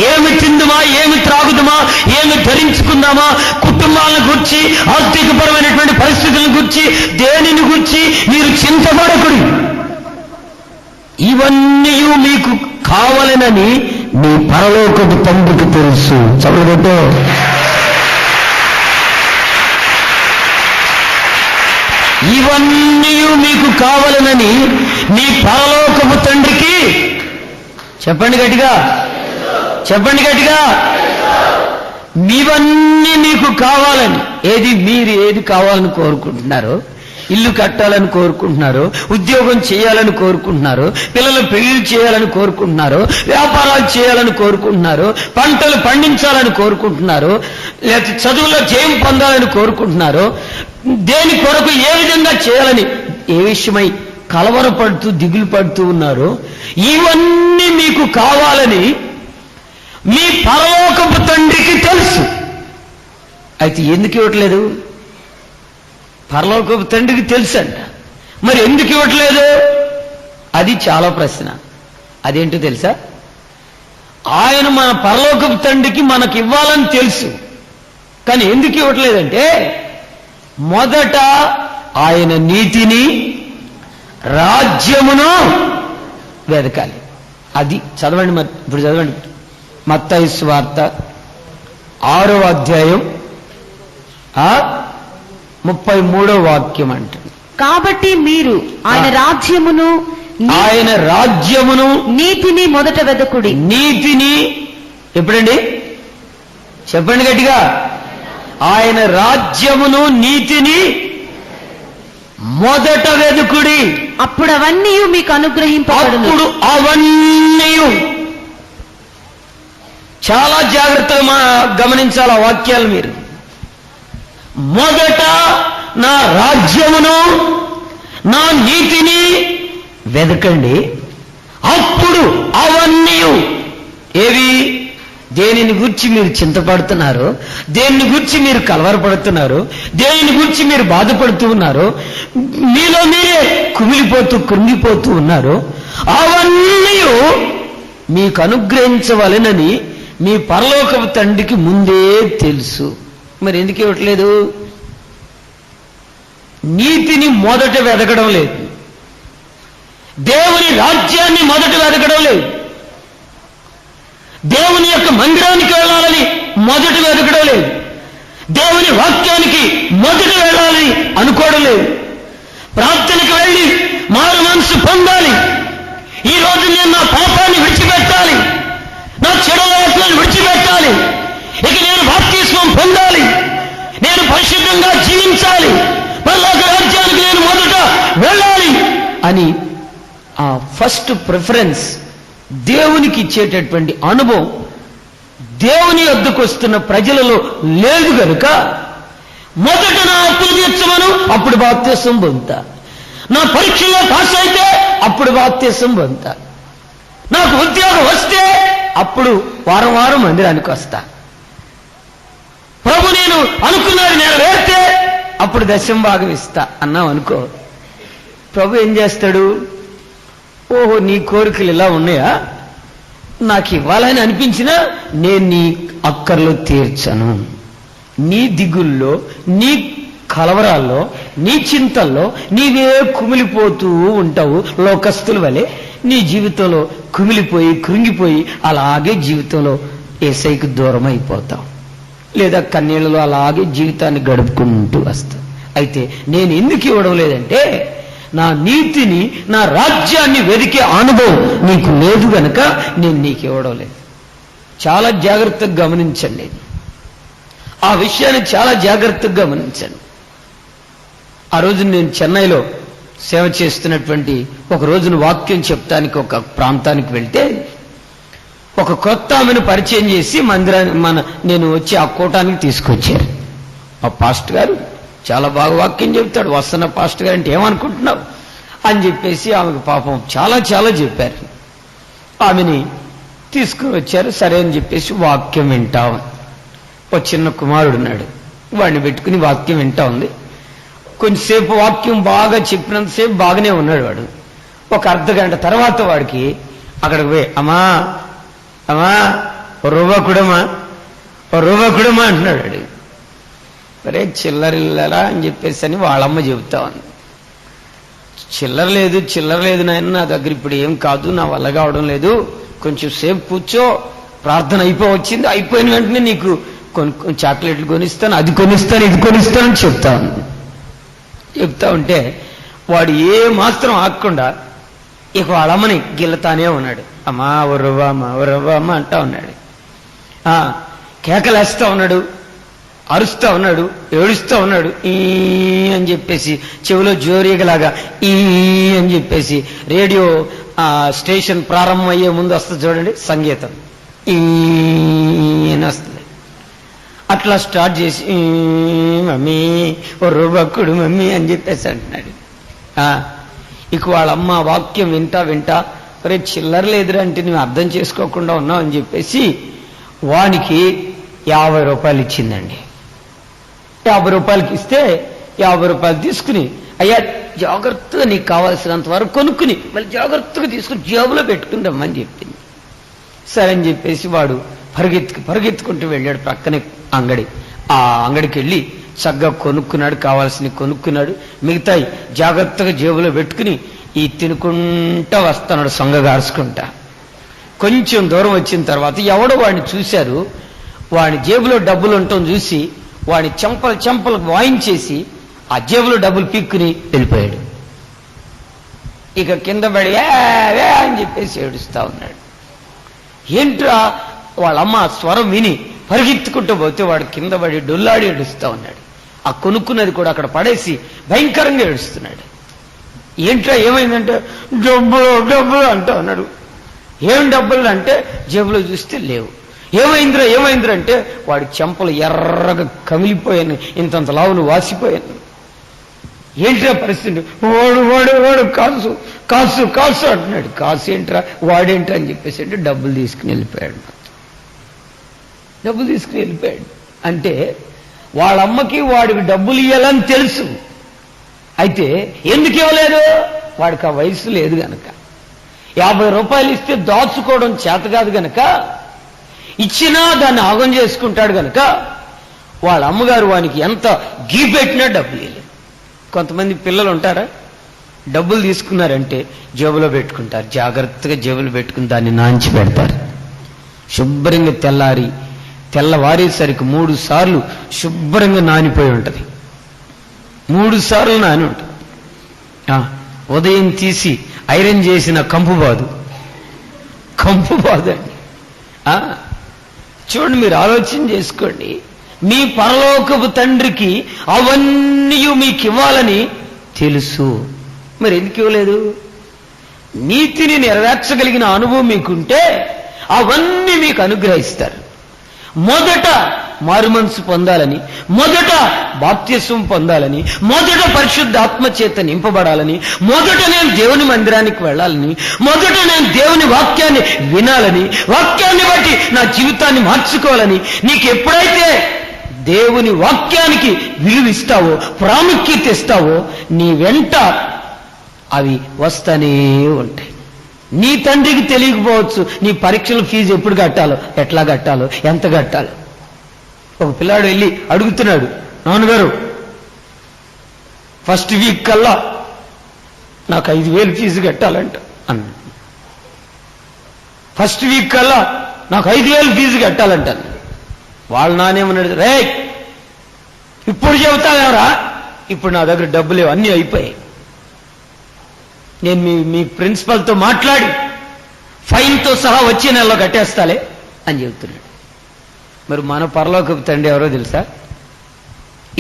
Speaker 1: ఏమి తిందుమా, ఏమి త్రాగుదుమా, ఏమి ధరించుకుందామా, కుటుంబాలను గురించి, ఆర్థికపరమైనటువంటి పరిస్థితులను గురించి, దేనిని గురించి మీరు చింతపడకుడి. ఇవన్నీ మీకు కావాలనని మీ పరలోకపు తండ్రికి తెలుసు. చదువుతో ఇవన్నీ మీకు కావాలనని మీ పరలోకపు తండ్రికి చెప్పండి గట్టిగా, చెప్పండి గట్టిగా. మీవన్నీ మీకు కావాలని, మీరు ఏది కావాలని కోరుకుంటున్నారో, ఇల్లు కట్టాలని కోరుకుంటున్నారో, ఉద్యోగం చేయాలని కోరుకుంటున్నారో, పిల్లలు పెళ్లి చేయాలని కోరుకుంటున్నారో, వ్యాపారాలు చేయాలని కోరుకుంటున్నారో, పంటలు పండించాలని కోరుకుంటున్నారో, లేకపోతే చదువులో జయం పొందాలని కోరుకుంటున్నారో, దేని కొరకు ఏ విధంగా చేయాలని, ఏ విషయమై కలవరపడుతూ దిగులు పడుతూ ఉన్నారో, ఇవన్నీ మీకు కావాలని మీ పరలోకపు తండ్రికి తెలుసు. అయితే ఎందుకు ఇవ్వట్లేదు? పరలోకపు తండ్రికి తెలుసంట. మరి ఎందుకు ఇవ్వట్లేదు? అది చాలా ప్రశ్న. అదేంటో తెలుసా? ఆయన మన పరలోకపు తండ్రికి మనకి ఇవ్వాలని తెలుసు, కానీ ఎందుకు ఇవ్వట్లేదంటే మొదట ఆయన నీతిని, రాజ్యమును వెదకాలి. అది చదవండి. మరి ఇప్పుడు చదవండి. మత్తయి సువార్త 6వ అధ్యాయం 33వ వాక్యం అంటుంది.
Speaker 2: కాబట్టి మీరు ఆయన రాజ్యమును నీతిని మొదట వెదకుడి. నీతిని ఎప్పుడండి? చెప్పండి గట్టిగా. ఆయన రాజ్యమును నీతిని
Speaker 1: మొదట వెదుకుడి,
Speaker 2: అప్పుడు అవన్నీ మీకు అనుగ్రహింపబడును.
Speaker 1: అప్పుడు అవన్నీ. చాలా జాగ్రత్తగా గమనించాలి ఆ వాక్యాలు మీరు. మొదట నా రాజ్యమును నా నీతిని వెదకండి, అప్పుడు అవన్నీ. ఏవి? దేనిని గురించి మీరు చింతపడుతున్నారు, దేనిని గురించి మీరు కలవరపడుతున్నారు, దేనిని గురించి మీరు బాధపడుతూ ఉన్నారు, మీలో మీరే కుమిలిపోతూ కృంగిపోతూ ఉన్నారు, అవన్నీ మీకు అనుగ్రహించవలెనని మీ పరలోకపు తండ్రికి ముందే తెలుసు. మరి ఎందుకు ఇవ్వట్లేదు? నీతిని మొదట వెదకడం లేదు, దేవుని రాజ్యాన్ని మొదట వెదకడం లేదు, దేవుని యొక్క మందిరానికి వెళ్ళాలని మొదట వెదకడం లేదు, దేవుని వాక్యానికి మొదట వెళ్ళాలని అనుకోవడం లేదు, ప్రార్థనకు వెళ్ళి మారు మనసు పొందాలి, ఈ రోజు నేను నా పాపాన్ని విడిచిపెట్టాలి, నా చెడు ఆలోచనలు విడిచిపెట్టాలి, ఇక నేను బాప్తిస్మం పొందాలి, నేను పరిశుద్ధంగా జీవించాలి, పరలోక రాజ్యానికి నేను మొదట వెళ్ళాలి అని ఆ ఫస్ట్ ప్రిఫరెన్స్ దేవునికి ఇచ్చేటటువంటి అనుభవం దేవుని వద్దకు వస్తున్న ప్రజలలో లేదు గనుక మొదట నా అప్పులు తీర్చమను, అప్పుడు బాప్తిస్మం పొందుతా, నా పరీక్షలో పాస్ అయితే అప్పుడు బాప్తిస్మం పొందుతా, నాకు ఉద్యోగం వస్తే అప్పుడు వారం వారం మందిరానికి వస్తా, ప్రభు నేను అనుకున్నది నెరవేర్తే అప్పుడు దశమ భాగం ఇస్తా అన్నాం అనుకో, ప్రభు ఏం చేస్తాడు? ఓహో, నీ కోరికలు ఇలా ఉన్నాయా, నాకు ఇవ్వాలని అనిపించినా నేను నీ అక్కర్లు తీర్చను, నీ దిగుల్లో, నీ కలవరాల్లో, నీ చింతల్లో నీవే కుమిలిపోతూ ఉంటావు. లోకస్తుల వలె నీ జీవితంలో కుమిలిపోయి కృంగిపోయి అలాగే జీవితంలో యేసయ్యకు దూరం అయిపోతావు, లేదా కన్నీళ్లలో అలాగే జీవితాన్ని గడుపుకుంటూ వస్తావు. అయితే నేను ఎందుకు ఇవ్వడం లేదంటే నా నీతిని, నా రాజ్యాన్ని వెదికే అనుభవం నీకు లేదు గనక నేను నీకు ఇవ్వడం లేదు. చాలా జాగ్రత్తగా గమనించండి, ఆ విషయాన్ని చాలా జాగ్రత్తగా గమనించండి. ఆ రోజు నేను చెన్నైలో సేవ చేస్తున్నటువంటి ఒక రోజున వాక్యం చెప్తానికి ఒక ప్రాంతానికి వెళ్తే ఒక కొత్త ఆమెను పరిచయం చేసి మందిరాన్ని నేను వచ్చి ఆ కూటానికి తీసుకొచ్చారు. ఆ పాస్టర్ గారు చాలా బాగా వాక్యం చెప్తాడు, వస్తున్న పాస్టర్ గారు అంటే ఏమనుకుంటున్నావు అని చెప్పేసి ఆమెకు పాపం చాలా చాలా చెప్పారు. ఆమెని తీసుకుని వచ్చారు. సరే అని చెప్పేసి వాక్యం వింటాం. ఒక చిన్న కుమారుడు ఉన్నాడు, వాడిని పెట్టుకుని వాక్యం వింటా ఉంది. కొంచెంసేపు వాక్యం బాగా చెప్పినంతసేపు బాగానే ఉన్నాడు వాడు. ఒక అర్ధ గంట తర్వాత వాడికి అక్కడికి పోయి అమ్మా అమ్మా రూబకుడమా రూబకుడమా అంటున్నాడు వాడు. అరే చిల్లరిల్లరా అని చెప్పేసి అని వాళ్ళమ్మ చెబుతా ఉంది. చిల్లర లేదు నాయన, నా దగ్గర ఇప్పుడు ఏం కాదు, నా వల్ల కావడం లేదు, కొంచెం సేపు కూర్చో, ప్రార్థన అయిపోవచ్చింది, అయిపోయిన వెంటనే నీకు కొన్ని చాక్లెట్లు కొనిస్తాను, అది కొనిస్తాను, ఇది కొనిస్తానని చెప్తా ఉంది. చెప్తా ఉంటే వాడు ఏ మాత్రం ఆగకుండా ఇక వాళ్ళమ్మని గిల్లతానే ఉన్నాడు. అమ్మా ఒర్రవ్వ అమ్మ ఒర్రవ్వ అమ్మ అంటా ఉన్నాడు. కేకలేస్తా ఉన్నాడు, అరుస్తా ఉన్నాడు, ఏడుస్తా ఉన్నాడు. ఈ అని చెప్పేసి చెవిలో జోరీగలాగా ఈ అని చెప్పేసి రేడియో స్టేషన్ ప్రారంభం అయ్యే ముందు వస్తుంది చూడండి సంగీతం, ఈ అని వస్తుంది. అట్లా స్టార్ట్ చేసి మమ్మీ ఓ రూబక్కుడు మమ్మీ అని చెప్పేసి అంటున్నాడు. ఇక వాళ్ళమ్మ వాక్యం వింటా రే చిల్లర లేదురా అంటే నువ్వు అర్థం చేసుకోకుండా ఉన్నావు అని చెప్పేసి వానికి 50 రూపాయలు ఇచ్చిందండి. 50 రూపాయలకి ఇస్తే 50 రూపాయలు తీసుకుని అయ్యా జాగ్రత్తగా నీకు కావాల్సినంత వరకు కొనుక్కుని మళ్ళీ జాగ్రత్తగా తీసుకుని జేబులో పెట్టుకుని రమ్మని చెప్పింది. సరే అని చెప్పేసి వాడు పరిగెత్తుకుంటూ వెళ్ళాడు ప్రక్కనే అంగడి. ఆ అంగడికి వెళ్ళి చక్కగా కొనుక్కున్నాడు, కావాల్సినవి కొనుక్కున్నాడు, మిగతాయి జాగ్రత్తగా జేబులో పెట్టుకుని ఈ తినుకుంటా వస్తున్నాడు సొంగగార్చుకుంటా. కొంచెం దూరం వచ్చిన తర్వాత ఎవడో వాడిని చూశారు, వాడి జేబులో డబ్బులు ఉండటం చూసి వాడి చెంపలు వాయించేసి ఆ జేబులో డబ్బులు పీక్కుని వెళ్ళిపోయాడు. ఇక కింద పడి అని చెప్పేసి ఏడుస్తా ఉన్నాడు. ఏంట్రా వాళ్ళమ్మ స్వరం విని పరిగెత్తుకుంటూ పోతే వాడు కింద పడి డొల్లాడి ఏడుస్తా ఉన్నాడు. ఆ కొనుక్కున్నది కూడా అక్కడ పడేసి భయంకరంగా ఏడుస్తున్నాడు. ఏంట్రా ఏమైందంటే డబ్బులు అంటూ అన్నాడు. ఏం డబ్బులు అంటే జేబులో చూస్తే లేవు. ఏమైందిరా అంటే వాడి చెంపలు ఎర్రగా కమిలిపోయాను, ఇంతంత లావులు వాసిపోయాను. ఏంట్రా పరిస్థితి? వాడు కాసు అంటున్నాడు. కాసు ఏంట్రా, వాడేంట్రా అని చెప్పేసి అంటే డబ్బులు తీసుకుని వెళ్ళిపోయాడు. అంటే వాళ్ళమ్మకి వాడికి డబ్బులు ఇవ్వాలని తెలుసు. అయితే ఎందుకు ఇవ్వలేదు? వాడికి ఆ వయసు లేదు గనక. 50 రూపాయలు ఇస్తే దాచుకోవడం చేత కాదు గనక, ఇచ్చినా దాన్ని ఆగం చేసుకుంటాడు గనక వాళ్ళ అమ్మగారు వానికి ఎంత గీ పెట్టినా డబ్బులు ఇవ్వలేదు. కొంతమంది పిల్లలు ఉంటారా, డబ్బులు తీసుకున్నారంటే జేబులో పెట్టుకుంటారు, జాగ్రత్తగా జేబులో పెట్టుకుని దాన్ని నాంచి పెడతారు. శుభ్రంగా తెల్లవారేసరికి 3 సార్లు శుభ్రంగా నానిపోయి ఉంటుంది. 3 సార్లు నాని ఉంటుంది. ఉదయం తీసి ఐరన్ చేసిన కంపు బాదు అండి. చూడండి, మీరు ఆలోచన చేసుకోండి. మీ పరలోకపు తండ్రికి అవన్నీ మీకు ఇవ్వాలని తెలుసు, మరి ఎందుకు ఇవ్వలేదు? నీతిని నెరవేర్చగలిగిన అనుభవం మీకుంటే అవన్నీ మీకు అనుగ్రహిస్తారు. మొదట మారుమనసు పొందాలని, మొదట బాప్తిస్వం పొందాలని, మొదట పరిశుద్ధ ఆత్మ చేత నింపబడాలని, మొదట నేను దేవుని మందిరానికి వెళ్ళాలని, మొదట నేను దేవుని వాక్యాన్ని వినాలని, వాక్యాన్ని బట్టి నా జీవితాన్ని మార్చుకోవాలని నీకు ఎప్పుడైతే దేవుని వాక్యానికి విలువిస్తావో, ప్రాముఖ్యత ఇస్తావో, నీ వెంట అవి వస్తూనే ఉంటాయి. నీ తండ్రికి తెలియకపోవచ్చు నీ పరీక్షల ఫీజు ఎప్పుడు కట్టాలో, ఎట్లా కట్టాలో, ఎంత కట్టాలో. ఒక పిల్లాడు వెళ్ళి అడుగుతున్నాడు, నాన్నగారు ఫస్ట్ వీక్ కల్లా నాకు 5,000 ఫీజు కట్టాలంట అన్నాడు. ఫస్ట్ వీక్ కల్లా నాకు 5,000 ఫీజు కట్టాలంట. వాళ్ళ నానేమన్నాడు, రే ఇప్పుడు చెబుతావేరా, ఇప్పుడు నా దగ్గర డబ్బులు లేవు, అన్నీ అయిపోయాయి, నేను మీ ప్రిన్సిపల్తో మాట్లాడి ఫైన్తో సహా వచ్చే నెలలో కట్టేస్తాలే అని చెబుతున్నాడు. మరి మన పరలోకపు తండ్రి ఎవరో తెలుసా?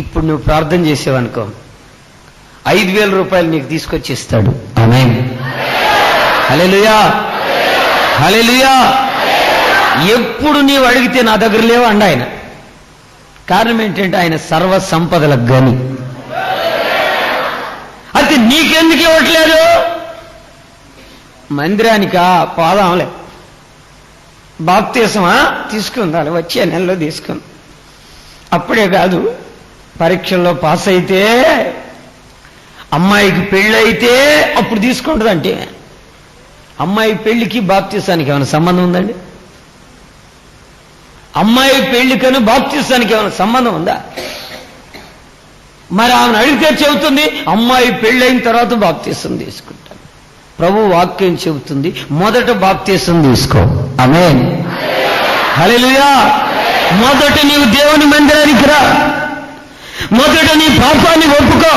Speaker 1: ఇప్పుడు నువ్వు ప్రార్థన చేసేవనుకో 5,000 రూపాయలు నీకు తీసుకొచ్చి ఇస్తాడు. ఆమేన్, హల్లెలూయా, హల్లెలూయా. ఎప్పుడు నీవు అడిగితే నా దగ్గర లేవు అండి ఆయన. కారణం ఏంటంటే ఆయన సర్వ సంపదల గని. అయితే నీకెందుకు ఇవ్వట్లేదు? మందిరానికా పోదాంలే, బాప్తిస్మా తీసుకుందాలి, వచ్చే నెలలో తీసుకుందాం. అప్పుడే కాదు, పరీక్షల్లో పాస్ అయితే, అమ్మాయికి పెళ్ళైతే అప్పుడు తీసుకుంటుందంటే. అమ్మాయి పెళ్లికి బాప్తిసానికి ఏమైనా సంబంధం ఉందండి? అమ్మాయి పెళ్లికను బాప్తిసానికి ఏమైనా సంబంధం ఉందా? మరి ఆమెను అడిగితే చెబుతుంది అమ్మాయి పెళ్ళైన తర్వాత బాప్తిసం తీసుకుంటాను. ప్రభు వాక్యం చెబుతుంది మొదట బాప్తిసం తీసుకో. ఆమేన్, హల్లెలూయా. మొదట నీవు దేవుని మందిరానికి రా, మొదట నీ పాపాన్ని ఒప్పుకో.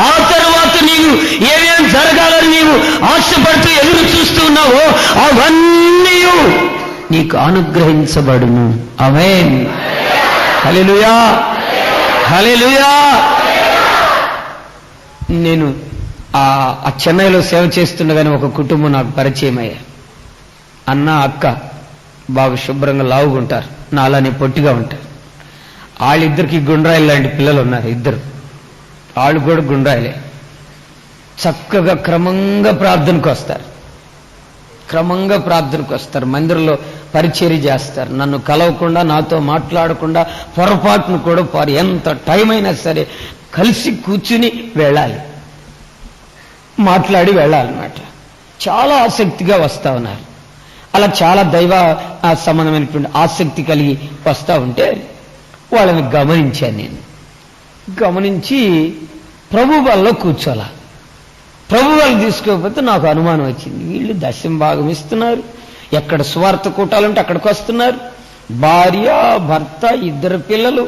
Speaker 1: ఆ తర్వాత నీవు ఏమేం జరగాలని నీవు ఆశపడుతూ ఎదురు చూస్తూ ఉన్నావో అవన్నీ నీకు అనుగ్రహించబడును. ఆమేన్, హల్లెలూయా, హల్లెలూయా. నేను ఆ చెన్నైలో సేవ చేస్తుండగానే ఒక కుటుంబం నాకు పరిచయం అయ్యా. అన్న అక్క బాగా శుభ్రంగా లావుగుంటారు, నాలానే పొట్టిగా ఉంటారు. వాళ్ళిద్దరికి గుండ్రాయిలు లాంటి పిల్లలు ఉన్నారు, ఇద్దరు. వాళ్ళు కూడా గుండ్రాయిలే. చక్కగా క్రమంగా ప్రార్థనకు వస్తారు, మందిరంలో పరిచర్య చేస్తారు. నన్ను కలవకుండా, నాతో మాట్లాడకుండా, పొరపాటును కూడా ఎంత టైం అయినా సరే కలిసి కూర్చుని వెళ్ళాలి, మాట్లాడి వెళ్ళాలన్నమాట. చాలా ఆసక్తిగా వస్తా ఉన్నారు. అలా చాలా దైవ సంబంధమైనటువంటి ఆసక్తి కలిగి వస్తూ ఉంటే వాళ్ళని గమనించాను. నేను గమనించి ప్రభు వాళ్ళలో కూర్చోాల. ప్రభు వాళ్ళు తీసుకోకపోతే నాకు అనుమానం వచ్చింది. వీళ్ళు దశమ భాగం ఇస్తున్నారు, ఎక్కడ సువార్త కూటాలంటే అక్కడికి వస్తున్నారు. భార్య, భర్త, 2 పిల్లలు,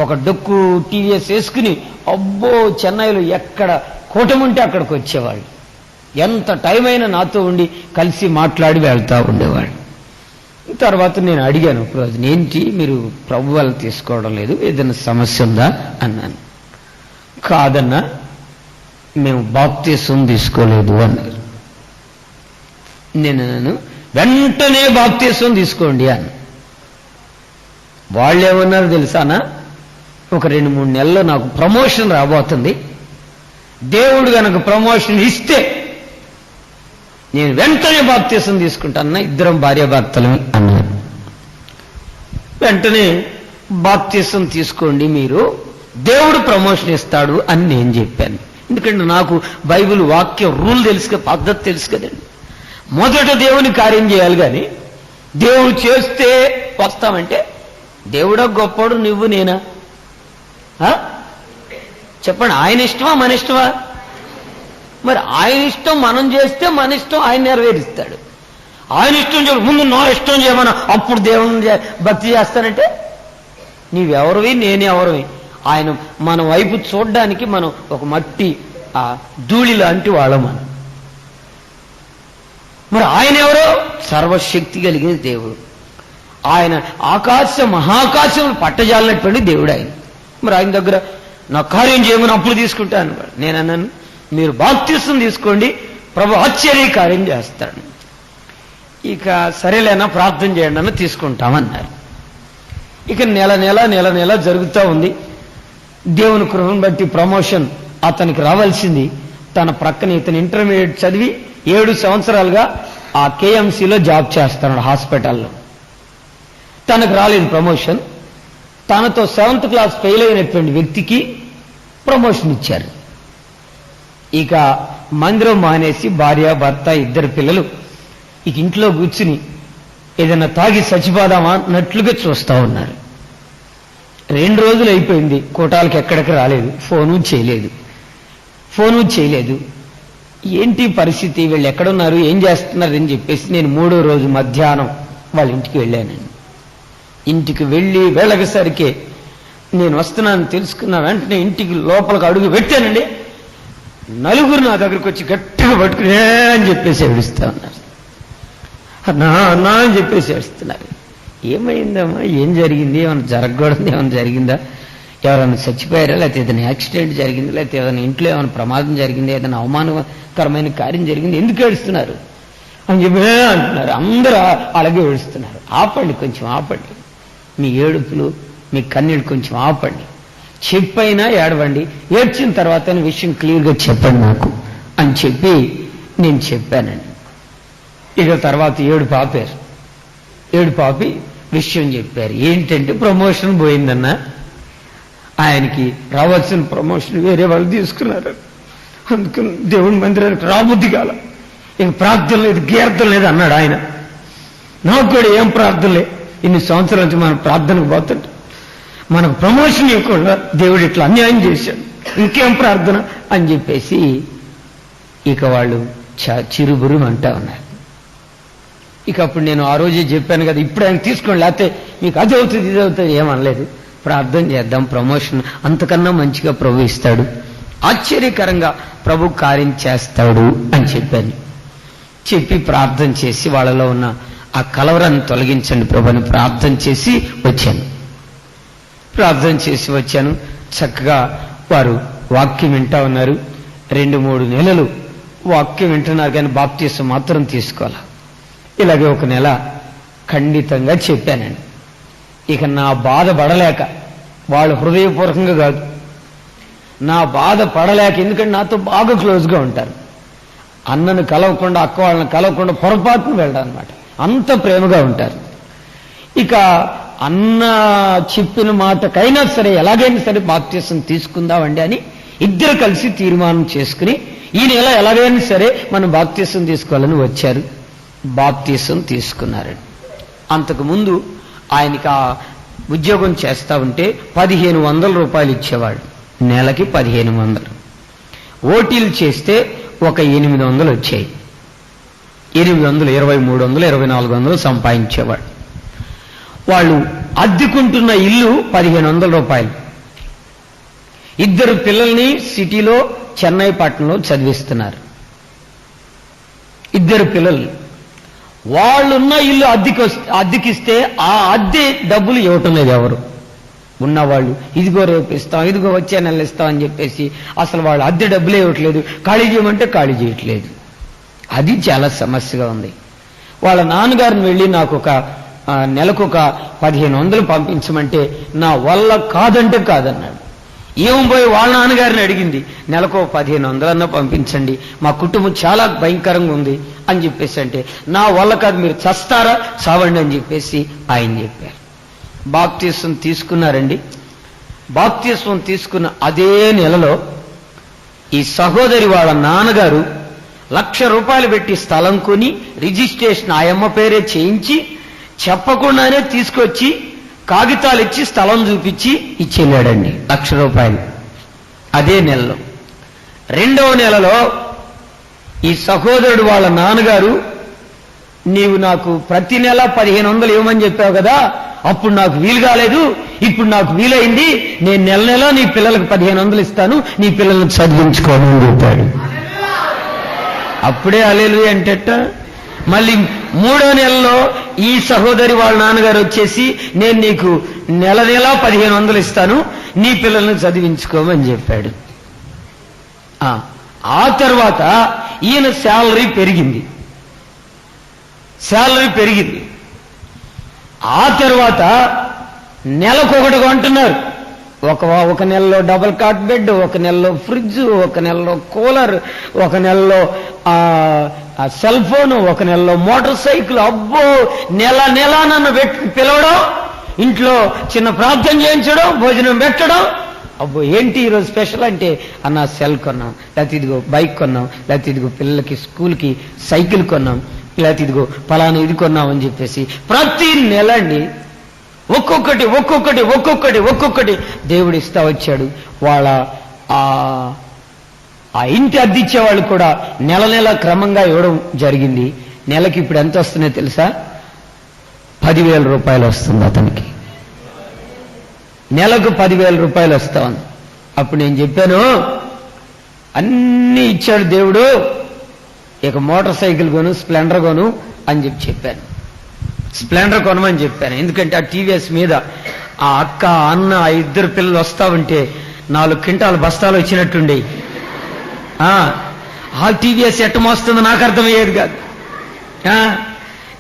Speaker 1: ఒక డొక్కు టీవీఎస్ వేసుకుని అబ్బో చెన్నైలో ఎక్కడ కూటముంటే అక్కడికి వచ్చేవాళ్ళు. ఎంత టైం అయినా నాతో ఉండి కలిసి మాట్లాడి వెళ్తూ ఉండేవాళ్ళు. తర్వాత నేను అడిగాను ఒక రోజు, ఏంటి మీరు ప్రభు వాళ్ళు తీసుకోవడం లేదు, ఏదైనా సమస్య ఉందా అన్నాను. కాదన్నా, మేము బాప్తీసం తీసుకోలేదు అన్నారు. నేను వెంటనే బాప్తీసం తీసుకోండి అన్న. వాళ్ళు ఏమన్నారు తెలుసానా, ఒక 2-3 నెలల్లో నాకు ప్రమోషన్ రాబోతుంది, దేవుడు గనక ప్రమోషన్ ఇస్తే నేను వెంటనే బాప్తీసం తీసుకుంటానన్నా, ఇద్దరం భార్యాభర్తలమే అన్నారు. వెంటనే బాప్తీసం తీసుకోండి, మీరు దేవుడు ప్రమోషన్ ఇస్తాడు అని నేను చెప్పాను. ఎందుకంటే నాకు బైబిల్ వాక్యం రూల్ తెలుసు కదా, పద్ధతి తెలుసు కదండి. మొదట దేవుని కార్యం చేయాలి, కానీ దేవుడు చేస్తే వస్తామంటే దేవుడా గొప్పడు, నువ్వు నేనా? చెప్పండి, ఆయన ఇష్టమా మన ఇష్టమా? మరి ఆయన ఇష్టం మనం చేస్తే మన ఇష్టం ఆయన నెరవేరుస్తాడు. ఆయన ఇష్టం చేయ ముందు నా ఇష్టం చేయమన్నా, అప్పుడు దేవుని భక్తి చేస్తానంటే నీవెవరివి నేనెవరివి? ఆయన మన వైపు చూడ్డానికి మనం ఒక మట్టి ఆ ధూళి లాంటి వాళ్ళం మనం. మరి ఆయన ఎవరో? సర్వశక్తి కలిగిన దేవుడు. ఆయన మహాకాశం పట్టజాలినటువంటి దేవుడు ఆయన. మరి ఆయన దగ్గర నా కార్యం చేయమని అప్పుడు తీసుకుంటాను. నేను అన్నాను, మీరు బాప్తీసం తీసుకోండి, ప్రభు ఆశ్చర్య కార్యం చేస్తాడు. ఇక సరేలేనా, ప్రార్థన చేయండి అన్న, తీసుకుంటామన్నారు. ఇక నెల నెల జరుగుతూ ఉంది. దేవుని కృపను బట్టి ప్రమోషన్ అతనికి రావాల్సింది. తన ప్రక్కన ఇతను ఇంటర్మీడియట్ చదివి 7 సంవత్సరాలుగా ఆ కేఎంసీలో జాబ్ చేస్తున్నాడు, హాస్పిటల్లో. తనకు రాలేదు ప్రమోషన్. తనతో 7th క్లాస్ ఫెయిల్ అయినటువంటి వ్యక్తికి ప్రమోషన్ ఇచ్చారు. ఇక మందిరం మానేసి భార్య భర్త 2 పిల్లలు ఇక ఇంట్లో కూర్చుని ఏదైనా తాగి చచ్చిపోదామా అన్నట్లుగా చూస్తూ ఉన్నారు. 2 రోజులు అయిపోయింది, కూటాలకు ఎక్కడికి రాలేదు, ఫోను చేయలేదు. ఏంటి పరిస్థితి, వీళ్ళు ఎక్కడున్నారు, ఏం చేస్తున్నారు అని చెప్పేసి నేను 3వ రోజు మధ్యాహ్నం వాళ్ళ ఇంటికి వెళ్ళానండి. ఇంటికి వెళ్ళేసరికి నేను వస్తున్నాను తెలుసుకున్న వెంటనే ఇంటికి లోపలికి అడుగు పెట్టానండి. 4 నా దగ్గరికి వచ్చి గట్టిగా పట్టుకునే అని చెప్పేసి ఏడుస్తా ఉన్నారు. అన్నా అని చెప్పేసి ఏడుస్తున్నారు. ఏమైందమ్మా, ఏం జరిగింది, ఏమైనా జరగకూడదు, ఏమైనా జరిగిందా, ఎవరైనా చచ్చిపోయారా, లేకపోతే ఏదైనా యాక్సిడెంట్ జరిగింది, లేకపోతే ఏదైనా ఇంట్లో ఏమైనా ప్రమాదం జరిగింది, ఏదైనా అవమానకరమైన కార్యం జరిగింది, ఎందుకు ఏడుస్తున్నారు అని చెప్పి అంటున్నారు. అందరూ అలాగే ఏడుస్తున్నారు. ఆపండి, కొంచెం ఆపండి, మీ ఏడుపులు మీ కన్నీళ్ళు కొంచెం ఆపండి, చెప్పైనా ఏడవండి, ఏడ్చిన తర్వాత విషయం క్లియర్గా చెప్పండి నాకు అని చెప్పి నేను చెప్పానండి. ఇక తర్వాత ఏడుపాపి విషయం చెప్పారు. ఏంటంటే ప్రమోషన్ పోయిందన్నా, ఆయనకి రావాల్సిన ప్రమోషన్ వేరే వాళ్ళు తీసుకున్నారు. అందుకని దేవుని మందిరానికి రాబుద్ది కాల, ఇక ప్రార్థన లేదు, గీర్తన లేదు అన్నాడు ఆయన. నాకు కూడా ఏం ప్రార్థన లేదు, ఇన్ని సంవత్సరాల నుంచి మనం ప్రార్థనకు పోతుంటే మనకు ప్రమోషన్ ఇవ్వకుండా దేవుడు ఇట్లా అన్యాయం చేశాడు, ఇంకేం ప్రార్థన అని చెప్పేసి ఇక వాళ్ళు చిరుబురు అంటా ఉన్నారు. ఇక అప్పుడు నేను ఆ రోజే చెప్పాను కదా, ఇప్పుడు ఆయన తీసుకోండి, లేకపోతే మీకు అది అవుతుంది ఇది అవుతుంది ఏమనలేదు, ప్రార్థన చేద్దాం, ప్రమోషన్ అంతకన్నా మంచిగా ప్రభు ఇస్తాడు, ఆశ్చర్యకరంగా ప్రభు కార్యం చేస్తాడు అని చెప్పి ప్రార్థన చేసి వాళ్ళలో ఉన్న ఆ కలవరాన్ని తొలగించండి ప్రభు అని ప్రార్థన చేసి వచ్చాను. చక్కగా వారు వాక్యం వింటా ఉన్నారు. 2-3 నెలలు వాక్యం వింటున్నారు, కానీ బాప్తీసం మాత్రం తీసుకోవాలి. ఇలాగే ఒక నెల ఖండితంగా చెప్పానండి. ఇక నా బాధ పడలేక, వాళ్ళు హృదయపూర్వకంగా కాదు, నా బాధ పడలేక, ఎందుకంటే నాతో బాగా క్లోజ్గా ఉంటారు, అన్నను కలవకుండా అక్క వాళ్ళని కలవకుండా పొరపాటును వెళ్ళడం అనమాట, అంత ప్రేమగా ఉంటారు. ఇక అన్న చెప్పిన మాటకైనా సరే ఎలాగైనా సరే బాప్తీసం తీసుకుందామండి అని ఇద్దరు కలిసి తీర్మానం చేసుకుని ఈ నెల ఎలాగైనా సరే మనం బాప్తీసం తీసుకోవాలని వచ్చారు. బాప్తీసం తీసుకున్నారండి. అంతకుముందు ఆయనకి ఆ ఉద్యోగం చేస్తా ఉంటే 1500 రూపాయలు ఇచ్చేవాడు, నెలకి 1500. ఓటీలు చేస్తే ఒక 800 వచ్చాయి. 800, 2300, 2400 సంపాదించేవాడు. వాళ్ళు అద్దెకుంటున్న ఇల్లు 1500 రూపాయలు. 2 పిల్లల్ని సిటీలో చెన్నై పట్టణంలో చదివిస్తున్నారు. 2 పిల్లలు. వాళ్ళున్న ఇల్లు అద్దెకిస్తే ఆ అద్దె డబ్బులు ఇవ్వటం లేదు ఎవరు ఉన్నవాళ్ళు. ఇదిగో రేపు ఇస్తాం, ఇదిగో వచ్చే నెల ఇస్తాం అని చెప్పేసి అసలు వాళ్ళు అద్దె డబ్బులే ఇవ్వట్లేదు. ఖాళీ చేయమంటే ఖాళీ చేయట్లేదు. అది చాలా సమస్యగా ఉంది. వాళ్ళ నాన్నగారిని వెళ్ళి నాకు ఒక నెలకు ఒక 1500 పంపించమంటే నా వల్ల కాదంటే కాదన్నాడు. ఏం పోయి వాళ్ళ నాన్నగారిని అడిగింది, నెలకు 1500 అన్నా పంపించండి, మా కుటుంబం చాలా భయంకరంగా ఉంది అని చెప్పేసి అంటే, నా వల్ల కాదు, మీరు చస్తారా చావండి అని చెప్పేసి ఆయన చెప్పారు. బాప్తిస్వం తీసుకున్నారండి. బాప్తిస్వం తీసుకున్న అదే నెలలో ఈ సహోదరి వాళ్ళ నాన్నగారు ₹1,00,000 పెట్టి స్థలం కొని రిజిస్ట్రేషన్ ఆయమ్మ పేరే చేయించి చెప్పకుండానే తీసుకొచ్చి కాగితాలు ఇచ్చి స్థలం చూపించి ఇచ్చెళ్ళాడండి. ₹1,00,000 అదే నెలలో. రెండవ నెలలో ఈ సహోదరుడు వాళ్ళ నాన్నగారు, నీవు నాకు ప్రతి నెల 1500 ఇవ్వమని చెప్పావు కదా, అప్పుడు నాకు వీలు కాలేదు, ఇప్పుడు నాకు వీలైంది, నేను నెల నెల నీ పిల్లలకు 1500 ఇస్తాను, నీ పిల్లలకు చదివించుకోమని చెప్పాడు. అప్పుడే హల్లెలూయా అంటేట. మళ్ళీ మూడో నెలలో ఈ సహోదరి వాళ్ళ నాన్నగారు వచ్చేసి, నేను నీకు నెల నెల 1500 ఇస్తాను, నీ పిల్లల్ని చదివించుకోమని చెప్పాడు. ఆ తర్వాత ఈయన శాలరీ పెరిగింది. ఆ తర్వాత నెలకొకటి కొంటున్నారు. ఒక నెలలో డబుల్ కాట్ బెడ్, ఒక నెలలో ఫ్రిడ్జ్, ఒక నెలలో కూలర్, ఒక నెలలో సెల్ ఫోన్, ఒక నెలలో మోటార్ సైకిల్. అబ్బో, నెల నెల నన్ను పిలవడం, ఇంట్లో చిన్న ప్రార్థన చేయించడం, భోజనం పెట్టడం. అబ్బో ఏంటి ఈరోజు స్పెషల్ అంటే, అన్న సెల్ కొన్నాం, లేకపోతే ఇదిగో బైక్ కొన్నాం, లేకపోతే ఇదిగో పిల్లలకి స్కూల్కి సైకిల్ కొన్నాం, లేకపోతే ఇదిగో ఫలానా ఇది కొన్నాం అని చెప్పేసి ప్రతి నెల అండి ఒక్కొక్కటి దేవుడు ఇస్తా వచ్చాడు. వాళ్ళ ఆ ఇంటి అద్దెచ్చే వాళ్ళు కూడా నెల నెల క్రమంగా ఇవ్వడం జరిగింది. నెలకి ఇప్పుడు ఎంత వస్తున్నాయో తెలుసా? 10,000 రూపాయలు వస్తుంది అతనికి. నెలకు 10,000 రూపాయలు వస్తా ఉంది. అప్పుడు నేను చెప్పాను, అన్నీ ఇచ్చాడు దేవుడు, ఇక మోటార్ సైకిల్ కొను, స్ప్లెండర్ కొను అని చెప్పాను. స్ప్లెండర్ కొనమని చెప్పాను. ఎందుకంటే ఆ టీవీఎస్ మీద ఆ అక్క అన్న ఆ ఇద్దరు పిల్లలు వస్తా ఉంటే 4 క్వింటాల బస్తాలు వచ్చినట్టుండే. ఆ టీవీఎస్ ఎట్ట మోస్తుందో నాకు అర్థమయ్యేది కాదు.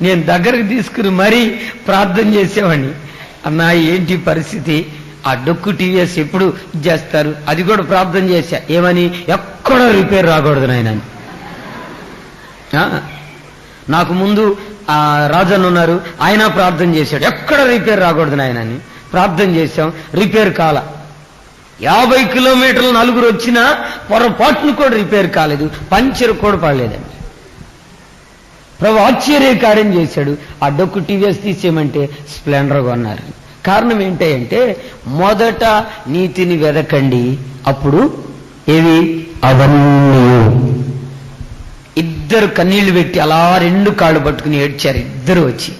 Speaker 1: నేను దగ్గరకు తీసుకుని మరీ ప్రార్థన చేసేవాడిని. అన్నా ఏంటి పరిస్థితి, ఆ డొక్కు టీవీఎస్ ఎప్పుడు చేస్తారు? అది కూడా ప్రార్థన చేశా. ఏమని? ఎక్కడ రిపేర్ రాకూడదు నాయన. నాకు ముందు రాజన్ ఉన్నారు, ఆయన ప్రార్థన చేశాడు, ఎక్కడ రిపేర్ రాకూడదు నాయన అని ప్రార్థన చేశాం. రిపేర్ కాల. 50 కిలోమీటర్లు నలుగురు వచ్చినా పొరపాటును కూడా రిపేర్ కాలేదు, పంచర్ కూడా పడలేదండి. ప్రభు ఆశ్చర్య కార్యం చేశాడు. ఆ డొక్కు టీవీఎస్ తీసేయమంటే స్ప్లెండర్ కొన్నారు. కారణం ఏంటంటే, మొదట నీతిని వెదకండి, అప్పుడు ఏవి అవన్నీ. ఇద్దరు కన్నీళ్లు పెట్టి అలా 2 కాళ్ళు పట్టుకుని ఏడ్చారు ఇద్దరు వచ్చి.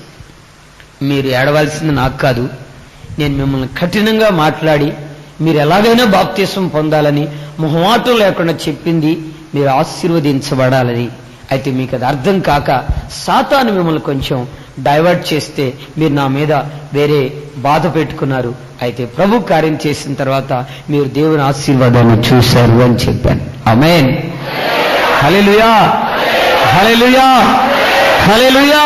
Speaker 1: మీరు ఏడవలసింది నాకు కాదు, నేను మిమ్మల్ని కఠినంగా మాట్లాడి మీరు ఎలాగైనా బాప్తిస్వం పొందాలని మొహమాటం లేకుండా చెప్పింది మీరు ఆశీర్వదించబడాలని. అయితే మీకు అది అర్థం కాక సాతాను మిమ్మల్ని కొంచెం డైవర్ట్ చేస్తే మీరు నా మీద వేరే బాధ పెట్టుకున్నారు. అయితే ప్రభు కార్యం చేసిన తర్వాత మీరు దేవుని ఆశీర్వాదాన్ని చూశారు అని చెప్పాను. ఆమేన్. హల్లెలూయా, హల్లెలూయా, హల్లెలూయా.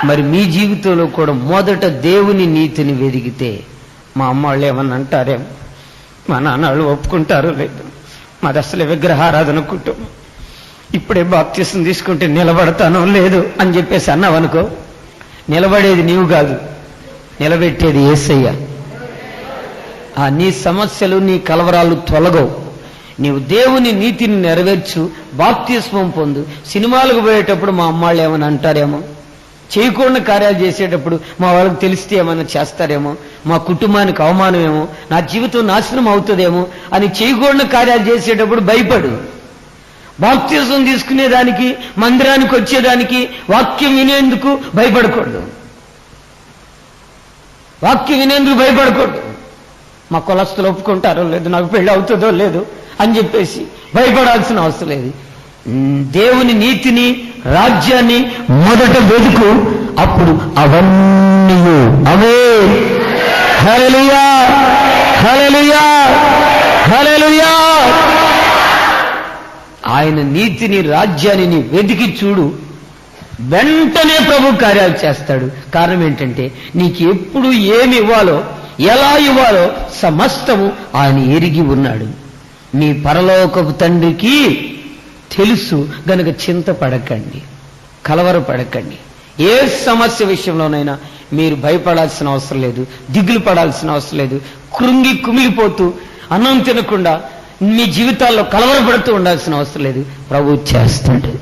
Speaker 1: మరి మీ జీవితంలో కూడా మొదట దేవుని నీతిని వెదిగితే, మా అమ్మ వాళ్ళు ఏమన్నా అంటారేమో, మా నాన్న వాళ్ళు ఒప్పుకుంటారో లేదు, మాది అసలు విగ్రహారాధన కుటుంబం, ఇప్పుడే బాప్తిసం తీసుకుంటే నిలబడతానో లేదు అని చెప్పేసి అన్నావనుకో, నిలబడేది నీవు కాదు, నిలబెట్టేది యేసయ్య. నీ సమస్యలు నీ కలవరాలు తొలగవు. నీవు దేవుని నీతిని నెరవేర్చు, బాప్తిస్మం పొందు. సినిమాలకు పోయేటప్పుడు మా అమ్మాళ్ళు ఏమని అంటారేమో, చేయకూడని కార్యాలు చేసేటప్పుడు మా వాళ్ళకి తెలిస్తే ఏమైనా చేస్తారేమో, మా కుటుంబానికి అవమానమేమో, నా జీవితం నాశనం అవుతుందేమో అని చేయకూడని కార్యాలు చేసేటప్పుడు భయపడు. బాప్తిస్మం తీసుకునేదానికి, మందిరానికి వచ్చేదానికి, వాక్యం వినేందుకు భయపడకూడదు. వాక్యం వినేందుకు భయపడకూడదు. మా కులస్తులు ఒప్పుకుంటారో లేదు, నాకు పెళ్లి అవుతుందో లేదు అని చెప్పేసి భయపడాల్సిన అవసరం లేదు. దేవుని నీతిని రాజ్యాన్ని మొదట వెతుకు, అప్పుడు అవన్నీ ఆమేన్. హల్లెలూయా, హల్లెలూయా, హల్లెలూయా. ఆయన నీతిని, రాజ్యాన్ని వెతికి చూడు, వెంటనే ప్రభు కార్యాలు చేస్తాడు. కారణం ఏంటంటే నీకు ఎప్పుడు ఏమి ఇవ్వాలో, ఎలా ఇవ్వాలో సమస్తము ఆయన ఎరిగి ఉన్నాడు. మీ పరలోకపు తండ్రికి తెలుసు గనుక చింతపడకండి, కలవరపడకండి. ఏ సమస్య విషయంలోనైనా మీరు భయపడాల్సిన అవసరం లేదు, దిగులు పడాల్సిన అవసరం లేదు. కృంగి కుమిలిపోతూ అన్నం తినకుండా మీ జీవితాల్లో కలవరపడుతూ ఉండాల్సిన అవసరం లేదు. ప్రభు చేస్తాడు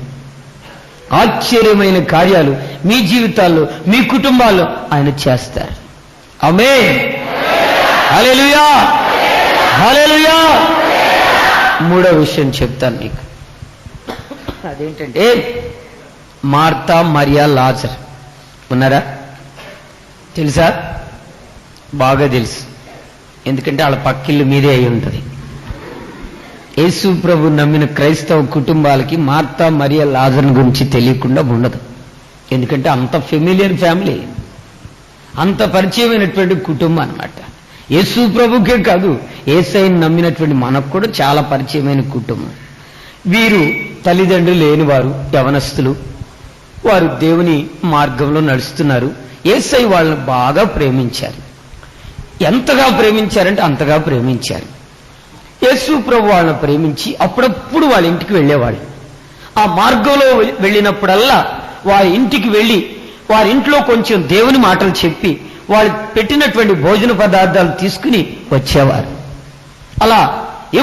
Speaker 1: ఆశ్చర్యమైన కార్యాలు మీ జీవితాల్లో, మీ కుటుంబాల్లో ఆయన చేస్తారు. ఆమేన్. హల్లెలూయా, హల్లెలూయా. మూడో విషయం చెప్తాను మీకు. అదేంటంటే మార్తా, మరియా, లాజర్ ఉన్నారా? తెలుసా? బాగా తెలుసు. ఎందుకంటే వాళ్ళ పక్కిళ్ళు మీదే అయి ఉంటుంది. యేసు ప్రభు నమ్మిన క్రైస్తవ కుటుంబాలకి మార్తా, మరియా, లాజర్ గురించి తెలియకుండా ఉండదు. ఎందుకంటే అంత ఫెమిలియర్ ఫ్యామిలీ, అంత పరిచయమైనటువంటి కుటుంబం అన్నమాట. యేసు ప్రభుకే కాదు, యేసయ్యను నమ్మినటువంటి మనకు కూడా చాలా పరిచయమైన కుటుంబం. వీరు తల్లిదండ్రులు లేనివారు, యవనస్తులు. వారు దేవుని మార్గంలో నడుస్తున్నారు. యేసయ్య వాళ్ళని బాగా ప్రేమించారు. ఎంతగా ప్రేమించారంటే అంతగా ప్రేమించారు. యేసు ప్రభు వాళ్ళని ప్రేమించి అప్పుడప్పుడు వాళ్ళ ఇంటికి వెళ్ళేవాడు. ఆ మార్గంలో వెళ్ళినప్పుడల్లా వారి ఇంటికి వెళ్ళి వారి ఇంట్లో కొంచెం దేవుని మాటలు చెప్పి వాళ్ళు పెట్టినటువంటి భోజన పదార్థాలు తీసుకుని వచ్చేవారు. అలా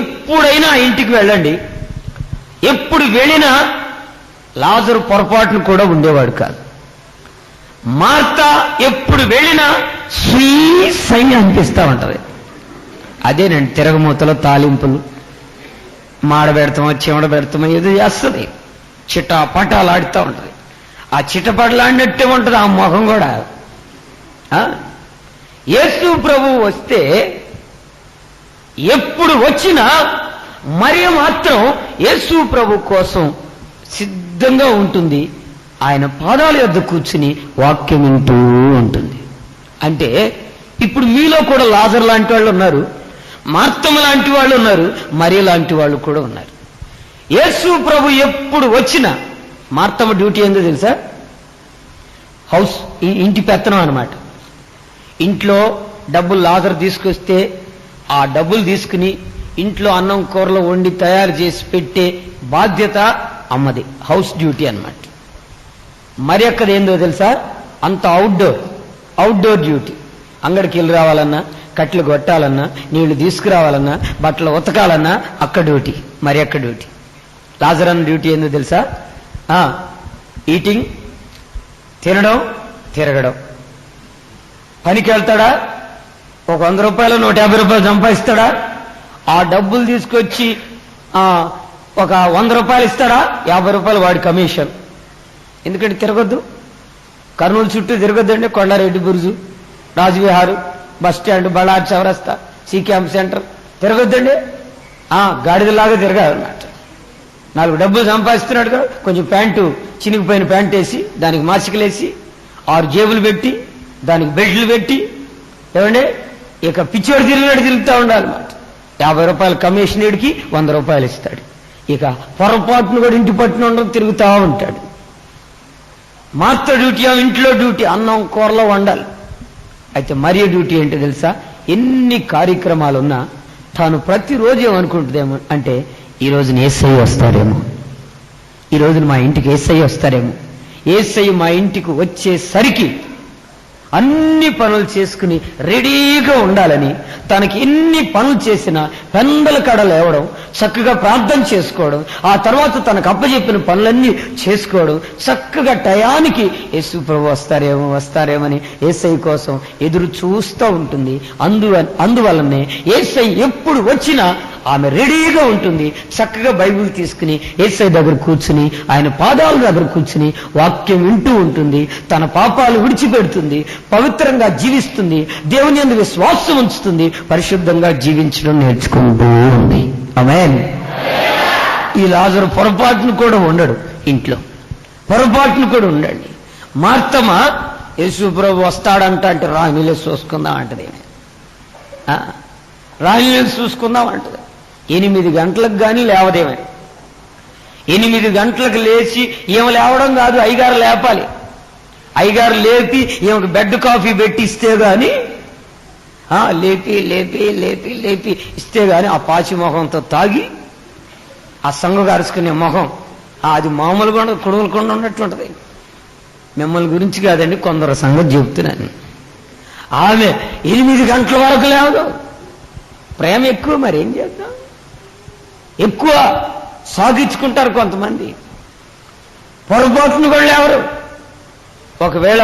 Speaker 1: ఎప్పుడైనా ఇంటికి వెళ్ళండి. ఎప్పుడు వెళ్ళినా లాజరు పొరపాటును కూడా ఉండేవాడు కాదు. మార్తా ఎప్పుడు వెళ్ళినా శ్రీసైన్యం అనిపిస్తా ఉంటది. అదేనండి తిరగమూతలో తాలింపులు, మాడబెడతామో చెమడ పెడతామో ఏదో చేస్తుంది. చిటాపటాలాడుతూ ఉంటుంది. ఆ చిటపటలాడినట్టే ఉంటుంది ఆ ముఖం కూడా. యేసు ప్రభు వస్తే ఎప్పుడు వచ్చినా మరియ మాత్రం యేసు ప్రభు కోసం సిద్ధంగా ఉంటుంది. ఆయన పాదాల యొద్ద కూర్చుని వాక్యం వింటూ ఉంటుంది. అంటే ఇప్పుడు మీలో కూడా లాజర్ లాంటి వాళ్ళు ఉన్నారు, మార్తమ లాంటి వాళ్ళు ఉన్నారు, మరియ లాంటి వాళ్ళు కూడా ఉన్నారు. యేసు ప్రభు ఎప్పుడు వచ్చినా మార్తమ డ్యూటీ ఏందో తెలుసా? హౌస్, ఇంటి పెత్తనం అన్నమాట. ఇంట్లో డబ్బులు లాజర్ తీసుకొస్తే ఆ డబ్బులు తీసుకుని ఇంట్లో అన్నం కూరలు వండి తయారు చేసి పెట్టే బాధ్యత అమ్మది. హౌస్ డ్యూటీ అన్నమాట. మరి అక్కడ ఏందో తెలుసా? అంత అవుట్డోర్ డ్యూటీ. అంగడికి వెళ్ళి రావాలన్నా, కట్లు కొట్టాలన్నా, నీళ్లు తీసుకురావాలన్నా, బట్టలు ఉతకాలన్నా అక్క డ్యూటీ, మరి అక్క డ్యూటీ. లాజర్ అన్న డ్యూటీ ఏందో తెలుసా? ఈటింగ్, తినడం, తిరగడం. పనికి వెళ్తాడా, ఒక 100 రూపాయలు 150 రూపాయలు సంపాదిస్తాడా, ఆ డబ్బులు తీసుకొచ్చి ఒక 100 రూపాయలు ఇస్తాడా, 50 రూపాయలు వాడి కమిషన్. ఎందుకంటే తిరగొద్దు, కర్నూలు చుట్టూ తిరగొద్దండి. కొండారెడ్డి బురుజు, రాజవిహారు, బస్ స్టాండ్, బళార్ చౌరస్తా, సి క్యాంప్ సెంటర్ తిరగొద్దండి. గాడిదలాగా తిరగాలన్నమాట. 4 డబ్బులు సంపాదిస్తున్నాడు కదా, కొంచెం ప్యాంటు చినిగిపోయిన ప్యాంటు వేసి దానికి మాసికలేసి 6 జేబులు పెట్టి దానికి బెల్ట్లు పెట్టి ఏమండి ఇక పిచ్చోడు తిరిగినట్టు తిరుగుతూ ఉండాలన్నమాట. 50 రూపాయలు కమిషన్ ఏడికి 100 రూపాయలు ఇస్తాడు. ఇక పొరపాటును కూడా ఇంటి పట్టున ఉండడం తిరుగుతూ ఉంటాడు. మార్త డ్యూటీ ఇంట్లో డ్యూటీ, అన్నం కూరలో వండాలి. అయితే మరియ డ్యూటీ ఏంటో తెలుసా? ఎన్ని కార్యక్రమాలున్నా తాను ప్రతిరోజు ఏమనుకుంటుందేమో అంటే ఈ రోజున యేసయ్య వస్తారేమో, ఈ రోజున మా ఇంటికి యేసయ్య వస్తారేమో. యేసయ్య మా ఇంటికి వచ్చేసరికి అన్ని పనులు చేసుకుని రెడీగా ఉండాలని, తనకి ఎన్ని పనులు చేసినా పెందల కడ లేవడం, చక్కగా ప్రార్థన చేసుకోవడం, ఆ తర్వాత తనకు అప్పచెప్పిన పనులన్నీ చేసుకోవడం, చక్కగా టయానికి యేసు ప్రభు వస్తారేమని యేసయ్య కోసం ఎదురు చూస్తూ ఉంటుంది. అందువల్లనే యేసయ్య ఎప్పుడు వచ్చినా ఆమె రెడీగా ఉంటుంది. చక్కగా బైబిల్ తీసుకుని యేసయ్య దగ్గర కూర్చుని, ఆయన పాదాల దగ్గర కూర్చుని వాక్యం వింటూ ఉంటుంది. తన పాపాలు విడిచిపెడుతుంది, పవిత్రంగా జీవిస్తుంది, దేవుని యందు విశ్వాసం ఉంచుతుంది, పరిశుద్ధంగా జీవించడం నేర్చుకుంటూ ఉంది. ఆమేన్. ఈ లాజరు పొరపాటును కూడా ఉండడు ఇంట్లో. పొరపాటును కూడా ఉండండి. మార్తమ్మ యేసు ప్రభు వస్తాడంట అంటే రాణిలో చూసుకుందాం అంటది. రాణిలో చూసుకుందాం అంటది. 8 గంటలకు కానీ లేవదేమని. 8 గంటలకు లేచి ఏమి లేవడం కాదు, అయ్యగారు లేపాలి. అయ్యగారు లేపి ఏమికి బెడ్ కాఫీ పెట్టి ఇస్తే గాని లేపి లేపి లేపి లేపి ఇస్తే గాని ఆ పాచి మొహంతో తాగి ఆ సంగు గారుచుకునే మొహం అది మామూలుగా కుడుగులకుండా ఉన్నట్టుంటది. మిమ్మల్ని గురించి కాదండి, కొందరు సంగతి చెబుతున్నాను. ఆమె 8 గంటల వరకు లేవదు. ప్రేమ ఎక్కువ, మరి ఏం చేద్దాం, ఎక్కువ సాగించుకుంటారు కొంతమంది. పొరపాటును కూడా లేవరు. ఒకవేళ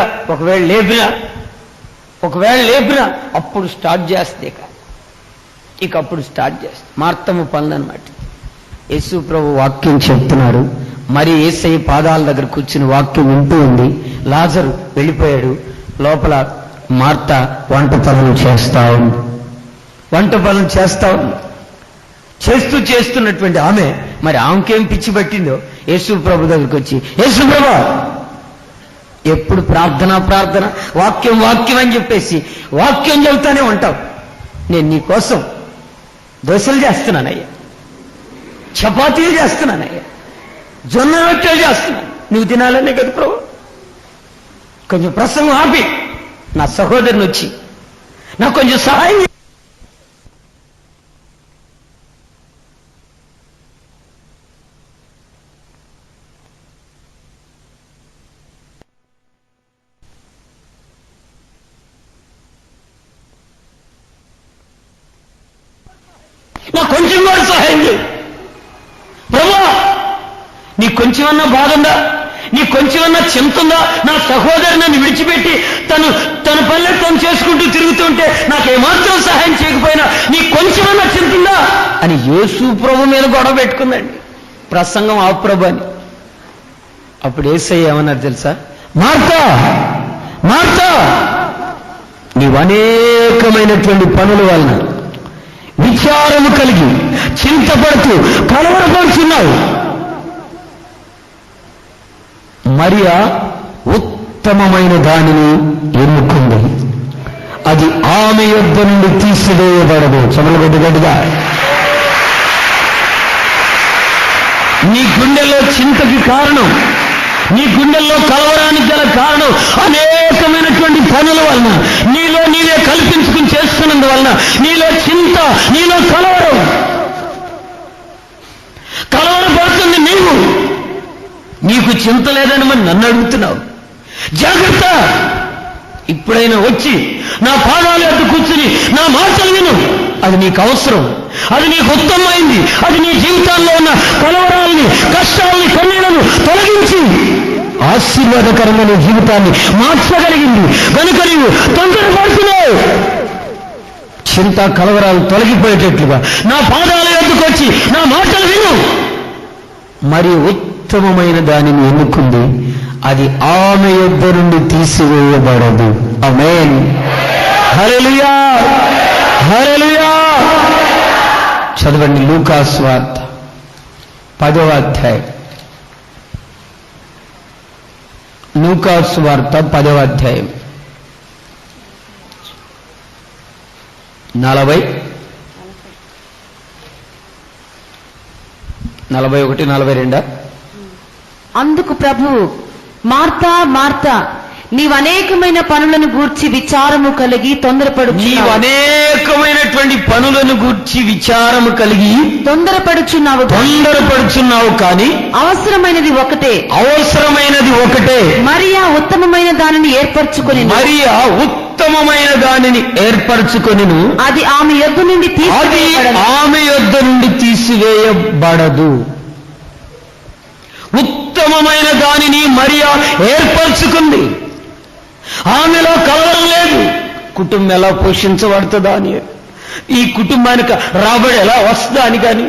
Speaker 1: లేపినా అప్పుడు స్టార్ట్ చేస్తే ఇక అప్పుడు స్టార్ట్ చేస్తే మార్తమ్మ పనులు అనమాట. యేసు ప్రభు వాక్యం చెప్తున్నారు. మరి యేసయ్య పాదాల దగ్గర కూర్చుని వాక్యం వింటూ ఉంది. లాజరు వెళ్ళిపోయాడు. లోపల మార్త వంట పనులు చేస్తా ఉంది. చేస్తున్నటువంటి ఆమె, మరి ఆమెకేం పిచ్చి పట్టిందో యేసు ప్రభు దగ్గరికి వచ్చి, యేసు ప్రభు ఎప్పుడు ప్రార్థన వాక్యం అని చెప్పేసి వాక్యం చెబుతానే ఉంటావు. నేను నీ కోసం దోశలు చేస్తున్నానయ్యా, చపాతీలు చేస్తున్నానయ్యా, జొన్న రొట్టెలు చేస్తున్నాను, నువ్వు తినాలనే కదా ప్రభు. కొంచెం ప్రసంగం ఆపి నా సహోదరుని వచ్చి నాకు కొంచెం సహాయం. నా కొంచెం కూడా సహాయం చేయి ప్రభువా. నీ కొంచెమన్నా బాధ ఉందా, నీ కొంచెమన్నా చింత ఉందా? నా సహోదరు నన్ను విడిచిపెట్టి తన పనులు తను చేసుకుంటూ తిరుగుతుంటే నాకేమాత్రం సహాయం చేయకపోయినా నీ కొంచెమన్నా చింత ఉందా అని యేసు ప్రభు మీద గొడవ పెట్టుకుందండి. ప్రసంగం ఆ ప్రభు అని. అప్పుడు యేసయ్య ఏమన్నారు తెలుసా? మార్తా నీవు అనేకమైనటువంటి పనుల వలన విచారము కలిగి చింతపడుతూ కలవరపడుచున్నావు. మరియా ఉత్తమమైన దానిని ఎన్నుకుంది, అది ఆమె యొద్ద నుండి తీసివేయబడదు. గట్టిగా నీ గుండెల్లో చింతకి కారణం, నీ గుండెల్లో కలవరానికి గల కారణం అనేకమైనటువంటి పనుల వలన, నీలో నీవే కల్పించుకుని చేస్తున్నందువలన నీలో చింత, నీలో కలవరపడుతుంది. నీకు చింత లేదని మరి నన్ను అడుగుతున్నావు. జాగ్రత్త, ఇప్పుడైనా వచ్చి నా పాదాల వద్ద కూర్చుని నా మాటలు విను. అది నీకు అవసరం, అది నీకు ఉత్తమమైంది. అది నీ జీవితాల్లో ఉన్న కలవరాలని, కష్టాలని, కన్నీళ్లను తొలగించి ఆశీర్వాదకరమైన జీవితాన్ని మార్చగలిగింది. కనుక నీవు తొందరపడుతున్నావు. చింత, కలవరాలు తొలగిపోయేటట్లుగా నా పాదాల వద్దకు వచ్చి నా మాటలు విను. మరి ఉత్తమమైన దానిని ఎన్నుకుంది, అది ఆమె యొద్ద నుండి తీసివేయబడదు. ఆమేన్. హల్లెలూయా, హల్లెలూయా. చదవండి లూకా సువార్త 10వ అధ్యాయం. లూకా సువార్త 10వ అధ్యాయం 41, 42.
Speaker 2: అందుకు ప్రభువు, మార్తా మార్తా, నీవనేకమైన పనులను గూర్చి విచారము కలిగి
Speaker 1: అనేకమైనటువంటి పనులను గూర్చి విచారము కలిగి తొందరపడుచున్నావు కానీ అవసరమైనది ఒకటే.
Speaker 2: మరియా ఉత్తమమైన దానిని ఏర్పరచుకొనెను, అది ఆమె యొద్ద నుండి
Speaker 1: తీసివేయబడదు. ఉత్తమమైన దానిని మరియా ఏర్పరచుకుంది. ఆమెలో కలవరం లేదు. కుటుంబం ఎలా పోషించబడుతుందా అని, ఈ కుటుంబానికి రాబడి ఎలా వస్తుందా అని కానీ,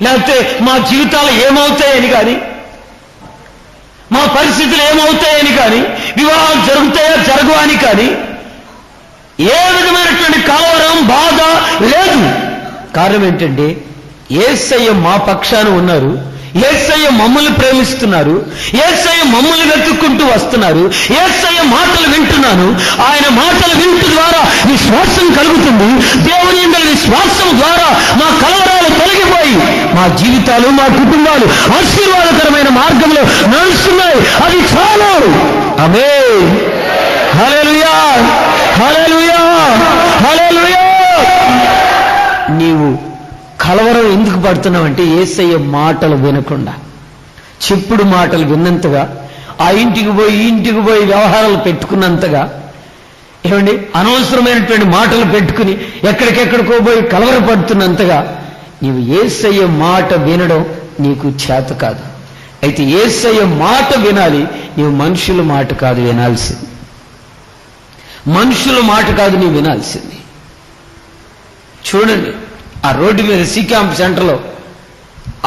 Speaker 1: లేకపోతే మా జీవితాలు ఏమవుతాయని కానీ, మా పరిస్థితులు ఏమవుతాయని కానీ, వివాహాలు జరుగుతాయా జరగవా అని కానీ ఏ విధమైనటువంటి కలవరం, బాధ లేదు. కారణం ఏంటంటే యేసయ్య మా పక్షాన ఉన్నారు. యేసయ్య మమ్మల్ని ప్రేమిస్తున్నారు, యేసయ్య మమ్మల్ని వెతుక్కుంటూ వస్తున్నారు, యేసయ్య మాటలు వింటున్నాను, ఆయన మాటలు వింటు ద్వారా విశ్వాసం కలుగుతుంది. దేవుని యందు విశ్వాసం ద్వారా మా కలవరాలు తొలగిపోయి మా జీవితాలు, మా కుటుంబాలు ఆశీర్వాదకరమైన మార్గంలో నడుస్తున్నాయి. అది చాలు. ఆమేన్. హల్లెలూయా, హల్లెలూయా, హల్లెలూయా. నీవు కలవరం ఎందుకు పడుతున్నావంటే యేసయ్య మాటలు వినకుండా, చెప్పుడు మాటలు విన్నంతగా, ఆ ఇంటికి పోయి ఈ ఇంటికి పోయి వ్యవహారాలు పెట్టుకున్నంతగా, ఏమండి అనవసరమైనటువంటి మాటలు పెట్టుకుని ఎక్కడికెక్కడికో పోయి కలవరపడుతున్నంతగా నీవు యేసయ్య మాట వినడం నీకు చేత కాదు. అయితే యేసయ్య మాట వినాలి. నీవు మనుషుల మాట కాదు వినాల్సింది, మనుషుల మాట కాదు నీవు వినాల్సింది. చూడండి, ఆ రోడ్డు మీద సి క్యాంప్ సెంటర్లో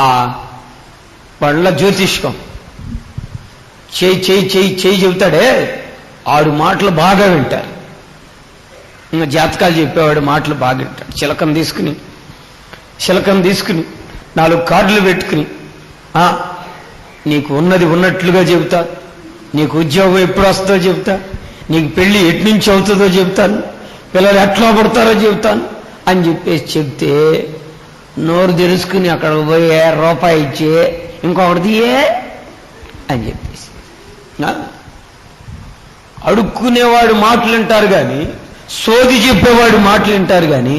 Speaker 1: ఆ వాళ్ళ జ్యోతిష్కం చేయి చెబుతాడే, ఆడు మాటలు బాగా వింటారు. ఇంకా జాతకాలు చెప్పేవాడు మాటలు బాగా వింటాడు. చిలకం తీసుకుని 4 కార్డులు పెట్టుకుని నీకు ఉన్నది ఉన్నట్లుగా చెబుతా, నీకు ఉద్యోగం ఎప్పుడు వస్తుందో చెబుతా, నీకు పెళ్లి ఎటు నుంచి అవుతుందో చెబుతాను, పిల్లలు ఎట్లా పడతారో చెబుతాను అని చెప్పేసి చెప్తే నోరు తెరుచుకుని అక్కడ పోయి రూపాయి ఇచ్చే ఇంకొకటిది అని చెప్పేసి అడుక్కునేవాడు మాటలు వింటారు కానీ, సోది చెప్పేవాడు మాటలు వింటారు కానీ,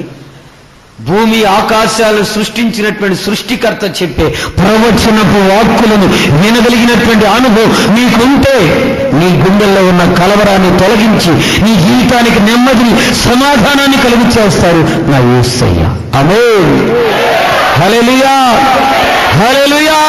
Speaker 1: భూమి ఆకాశాలు సృష్టించినటువంటి సృష్టికర్త చెప్పే ప్రవచనపు వాక్కులను వినగలిగినటువంటి అనుభవం నీకుంటే నీ గుండెల్లో ఉన్న కలవరాన్ని తొలగించి నీ జీవితానికి నెమ్మదిని, సమాధానాన్ని కలుగు చేస్తారు నా యేసయ్య. ఆమేన్. హల్లెలూయా, హల్లెలూయా.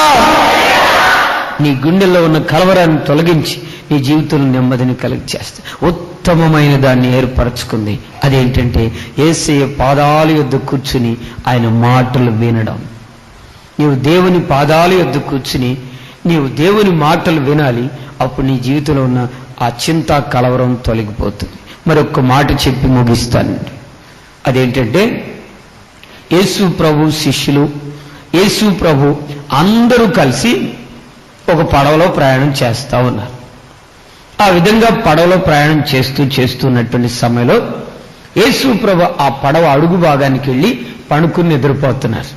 Speaker 1: నీ గుండెల్లో ఉన్న కలవరాన్ని తొలగించి నీ జీవితంలో నెమ్మదిని కలుగు చేస్తాయి. ఉత్తమమైన దాన్ని ఏర్పరచుకుంది. అదేంటంటే యేసయ్య పాదాల యొద్ద కూర్చుని ఆయన మాటలు వినడం. నీవు దేవుని పాదాల యొద్ద కూర్చుని నీవు దేవుని మాటలు వినాలి. అప్పుడు నీ జీవితంలో ఉన్న ఆ చింత, కలవరం తొలగిపోతుంది. మరొక్క మాట చెప్పి ముగిస్తానండి. అదేంటంటే యేసు ప్రభు శిష్యులు, యేసు ప్రభు అందరూ కలిసి ఒక పడవలో ప్రయాణం చేస్తా ఉన్నారు. ఆ విధంగా పడవలో ప్రయాణం చేస్తున్నటువంటి సమయంలో యేసు ప్రభు ఆ పడవ అడుగు భాగానికి వెళ్ళి పడుకుని నిద్రపోతున్నారు.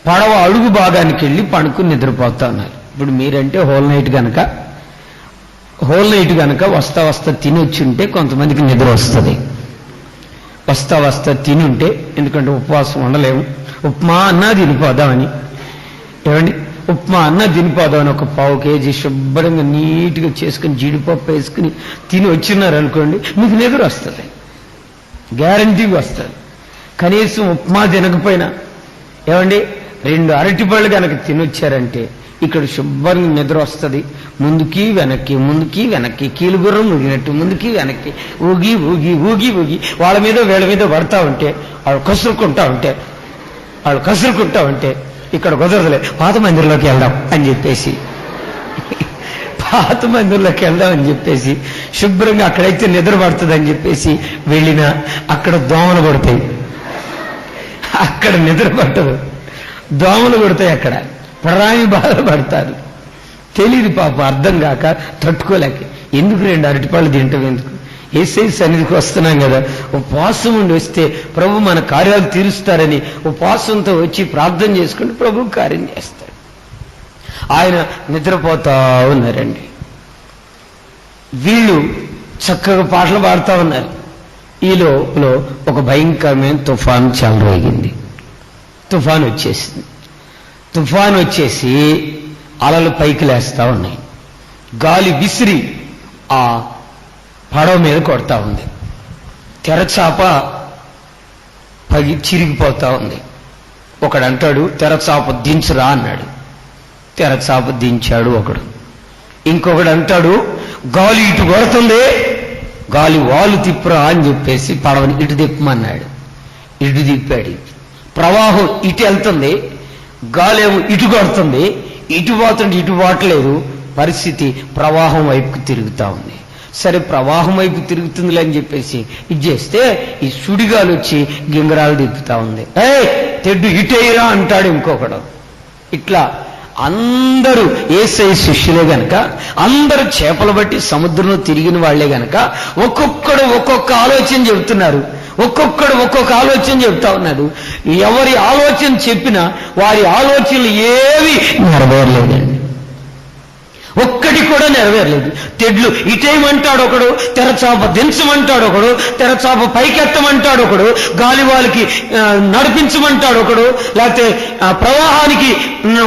Speaker 1: పడవ అడుగు భాగానికి వెళ్ళి పడుకుని నిద్రపోతా ఉన్నారు. ఇప్పుడు మీరంటే హోల్ నైట్ గనక వస్తా తిని వచ్చి ఉంటే కొంతమందికి నిద్ర వస్తుంది. వస్తా తిని ఉంటే, ఎందుకంటే ఉపవాసం ఉండలేము, ఉప్మా అన్నా తినిపోదామని, ఏమండి ఉప్మా అన్నా తినిపోదామని ఒక 1/4 కేజీ శుభ్రంగా నీట్గా చేసుకుని జీడిపప్పు వేసుకుని తిని వచ్చినారనుకోండి, మీకు నిద్ర వస్తుంది, గ్యారంటీగా వస్తుంది. కనీసం ఉప్మా తినకపోయినా ఏమండి 2 అరటిపళ్ళు కనుక తినొచ్చారంటే ఇక్కడ శుభ్రంగా నిద్ర వస్తుంది. ముందుకి వెనక్కి కీలుగుర్రం ఊగినట్టు ముందుకి వెనక్కి ఊగి ఊగి ఊగి ఊగి వాళ్ళ మీద వీళ్ళ మీద పడతా ఉంటే వాళ్ళు కసురుకుంటా ఉంటే ఇక్కడ కుదరదులే, పాత మందిరంలోకి వెళ్దాం అని చెప్పేసి శుభ్రంగా అక్కడైతే నిద్ర పడుతుందని చెప్పేసి వెళ్ళినా అక్కడ దోమలు పడతాయి, అక్కడ నిద్ర పట్టదు, దోమలు కొడతాయి, అక్కడ పరాయి బాధలు పడతారు. తెలియదు పాపం, అర్థం కాక తట్టుకోలేక ఎందుకు 2 అరటిపళ్ళు తింటాం, ఎందుకు యేసయ్య సన్నిధికి వస్తున్నాం కదా, ఉపవాసం ఉండి వస్తే ప్రభు మన కార్యాలు తీరుస్తారని ఉపవాసంతో వచ్చి ప్రార్థన చేసుకుంటే ప్రభు కార్యం చేస్తాడు. ఆయన నిద్రపోతా ఉన్నారండి. వీళ్ళు చక్కగా పాటలు పాడుతూ ఉన్నారు. ఈ లోపల ఒక భయంకరమైన తుఫాను చెలరేగింది. తుఫాను వచ్చేసి అలలు పైకి లేస్తా ఉన్నాయి. గాలి విసిరి ఆ పడవ మీద కొడతా ఉంది. తెరచాప చిరిగిపోతా ఉంది. ఒకడంటాడు తెరచాప దించురా అన్నాడు, తెరచాప దించాడు ఒకడు. ఇంకొకడు అంటాడు గాలి ఇటు కొడుతుంది, గాలి వాలు తిప్పురా అని చెప్పేసి పడవని ఇటు తిప్పమన్నాడు. ఇటు తిప్పాడు. ప్రవాహం ఇటు వెళ్తుంది, గాలి ఏమో ఇటు కొడుతుంది. ఇటు పోతుంటే ఇటు పోవట్లేదు, పరిస్థితి ప్రవాహం వైపుకు తిరుగుతా ఉంది. సరే ప్రవాహం వైపు తిరుగుతుందిలే అని చెప్పేసి ఇది చేస్తే ఈ సుడిగాలు వచ్చి గింగరాలు తిప్పుతా ఉంది. తెడ్డు ఇటేరా అంటాడు ఇంకొకడు. ఇట్లా అందరూ యేసయ్య శిష్యులే గనక, అందరూ చేపలు బట్టి సముద్రంలో తిరిగిన వాళ్లే గనక ఒక్కొక్కడు ఒక్కొక్క ఆలోచన చెబుతున్నారు, ఒక్కొక్కడు ఒక్కొక్క ఆలోచన చెబుతా ఉన్నాడు. ఎవరి ఆలోచన చెప్పినా వారి ఆలోచనలు ఏవి నెరవేరలేదండి, ఒక్కటి కూడా నెరవేరలేదు. తెడ్లు ఇటేయమంటాడు ఒకడు, తెరచాప దించమంటాడు ఒకడు, తెరచాప పైకెత్తమంటాడు ఒకడు, గాలివాలికి నడిపించమంటాడు ఒకడు, లేకపోతే ప్రవాహానికి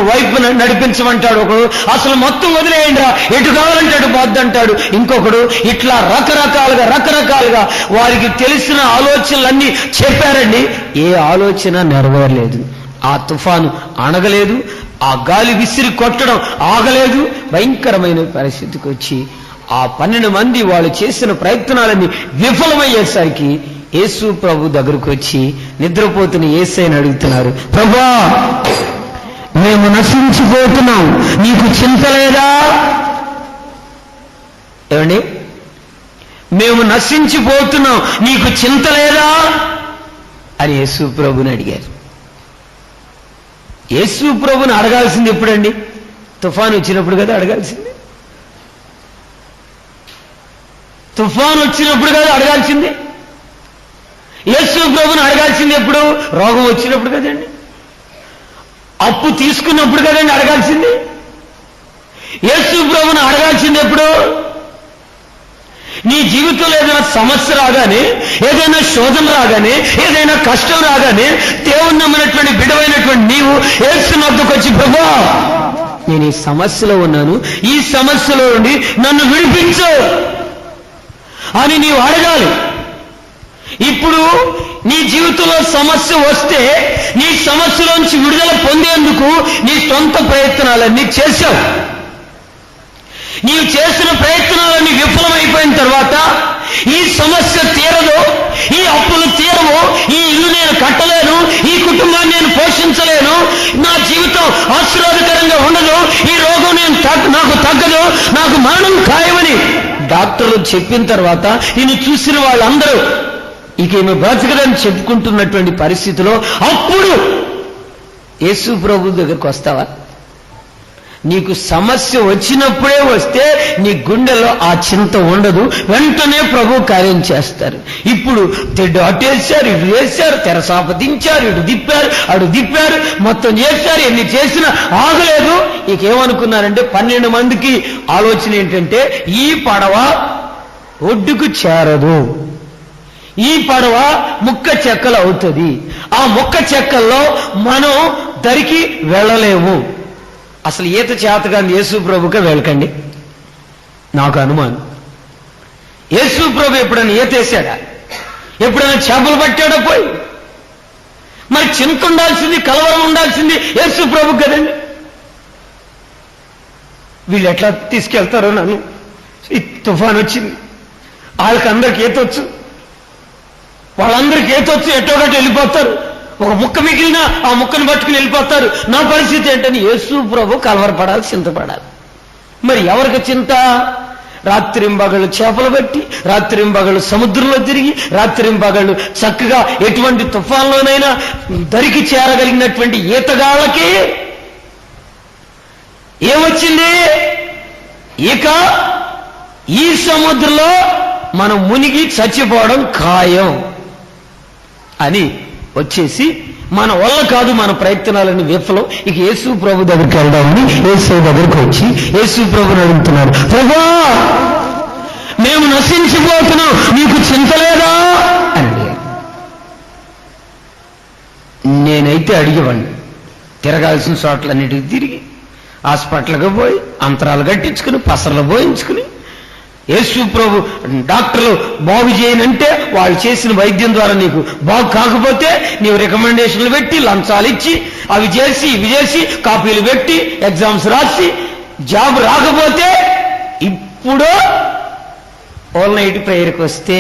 Speaker 1: వైపు నడిపించమంటాడు ఒకడు, అసలు మొత్తం వదిలేయండి రా, ఎటు కావాలంటే అటు బాద్దంటాడు ఇంకొకడు. ఇట్లా రకరకాలుగా వారికి తెలిసిన ఆలోచనలన్నీ చెప్పారండి. ఏ ఆలోచన నెరవేరలేదు. ఆ తుఫాను అణగలేదు, ఆ గాలి విసిరి కొట్టడం ఆగలేదు. భయంకరమైన పరిస్థితికి వచ్చి ఆ 12 మంది వాళ్ళు చేసిన ప్రయత్నాలన్నీ విఫలమయ్యేసరికి యేసు ప్రభు దగ్గరకు వచ్చి నిద్రపోతున్న యేసయ్యని అడుగుతున్నారు, ప్రభువా మేము నశించిపోతున్నాం, నీకు చింత లేదా? ఏమండి, మేము నశించిపోతున్నాం, నీకు చింత లేదా అని యేసు ప్రభుని అడిగారు. యేసు ప్రభుని అడగాల్సింది ఎప్పుడండి? తుఫాను వచ్చినప్పుడు కదా అడగాల్సింది. తుఫాను వచ్చినప్పుడు కదా అడగాల్సింది. యేసు ప్రభుని అడగాల్సింది ఎప్పుడు? రోగం వచ్చినప్పుడు కదండి, అప్పు తీసుకున్నప్పుడు కదండి అడగాల్సింది. యేసు ప్రభుని అడగాల్సింది ఎప్పుడు? నీ జీవితంలో ఏదైనా సమస్య రాగానే, ఏదైనా శోధన రాగానే, ఏదైనా కష్టం రాగానే దేవుని నమ్మినటువంటి బిడ్డవైనటువంటి నీవు యేసు వద్దకు వచ్చి, ప్రభువా నేను ఈ సమస్యలో ఉన్నాను, ఈ సమస్యలో నుండి నన్ను విడిపించు అని నీవు అడగాలి. ఇప్పుడు నీ జీవితంలో సమస్య వస్తే నీ సమస్యలోంచి విడుదల పొందేందుకు నీ సొంత ప్రయత్నాలన్నీ చేశావు. నీవు చేసిన ప్రయత్నాలన్నీ విఫలమైపోయిన తర్వాత ఈ సమస్య తీరదు, ఈ అప్పులు తీరవు, ఈ ఇల్లు నేను కట్టలేను, ఈ కుటుంబాన్ని నేను పోషించలేను, నా జీవితం ఆశీర్వాదకరంగా ఉండదు, ఈ రోగం నాకు తగ్గదు, నాకు మరణం ఖాయమని డాక్టర్లు చెప్పిన తర్వాత ఈయన చూసిన వాళ్ళందరూ ఇక ఈమె బ్రతకదని చెప్పుకుంటున్నటువంటి పరిస్థితిలో అప్పుడు యేసు ప్రభు దగ్గరకు వస్తావా? నీకు సమస్య వచ్చినప్పుడే వస్తే నీ గుండెలో ఆ చింత ఉండదు, వెంటనే ప్రభు కార్యం చేస్తారు. ఇప్పుడు తెడ్డు అటేశారు, ఇటు వేశారు, తెరసాప దించారు, ఇటు దిప్పారు, అటు దిప్పారు, మొత్తం చేశారు. ఎన్ని చేసినా ఆగలేదు. ఇకేమనుకున్నారంటే 12 మందికి ఆలోచన ఏంటంటే ఈ పడవ ఒడ్డుకు చేరదు, ఈ పడవ ముక్క చెక్కలు అవుతుంది, ఆ ముక్క చెక్కల్లో మనం దరికి వెళ్ళలేము. అసలు ఈత చేతగాని యేసు ప్రభుగా వెళ్ళకండి. నాకు అనుమానం, యేసు ప్రభు ఎప్పుడైనా ఈత వేశాడా? ఎప్పుడైనా చేపలు పట్టాడా? పోయి మరి చింత ఉండాల్సింది, కలవరం ఉండాల్సింది యేసు ప్రభు కదండి. వీళ్ళు ఎట్లా తీసుకెళ్తారో నన్ను, ఈ తుఫాన్ వచ్చింది, వాళ్ళకందరికి ఈతొచ్చు, వాళ్ళందరికీ ఈతొచ్చు, ఎట్టోగట్టు వెళ్ళిపోతారు, ఒక ముక్క మిగిలినా ఆ ముక్కను పట్టుకుని వెళ్ళిపోతారు. నా పరిస్థితి ఏంటని యేసు ప్రభు కలవరపడాలి, చింతపడాలి. మరి ఎవరికి చింత? రాత్రింబగళ్ళు చేపలు పట్టి, రాత్రింబగళ్ళు సముద్రంలో తిరిగి, రాత్రింబగళ్ళు చక్కగా ఎటువంటి తుఫాన్లోనైనా దరికి చేరగలిగినటువంటి ఈతగాళ్ళకి ఏమొచ్చింది? ఇక ఈ సముద్రంలో మనం మునిగి చచ్చిపోవడం ఖాయం అని వచ్చేసి మన వల్ల కాదు, మన ప్రయత్నాలని విఫలం. ఇక యేసు ప్రభు దగ్గరికి వెళ్దామని యేసు దగ్గరికి వచ్చి యేసు ప్రభుని అడుగుతున్నారు, ప్రభువా మేము నశించిపోతున్నాం, నీకు చింత లేదా అని అడిగారు. నేనైతే అడిగేవాడిని, తిరగాల్సిన చోట్లన్నిటికి తిరిగి, హాస్పిటల్కి పోయి అంతరాలు కట్టించుకుని, పసర్లు పోయించుకుని, యేసు ప్రభు డాక్టర్లు బాగు చేయనంటే వాళ్ళు చేసిన వైద్యం ద్వారా నీకు బాగు కాకపోతే నీవు రికమెండేషన్లు పెట్టి, లంచాలు ఇచ్చి, అవి చేసి ఇవి చేసి, కాపీలు పెట్టి, ఎగ్జామ్స్ రాసి, జాబ్ రాకపోతే ఇప్పుడు ఆల్ నైట్ ప్రేయర్కి వస్తే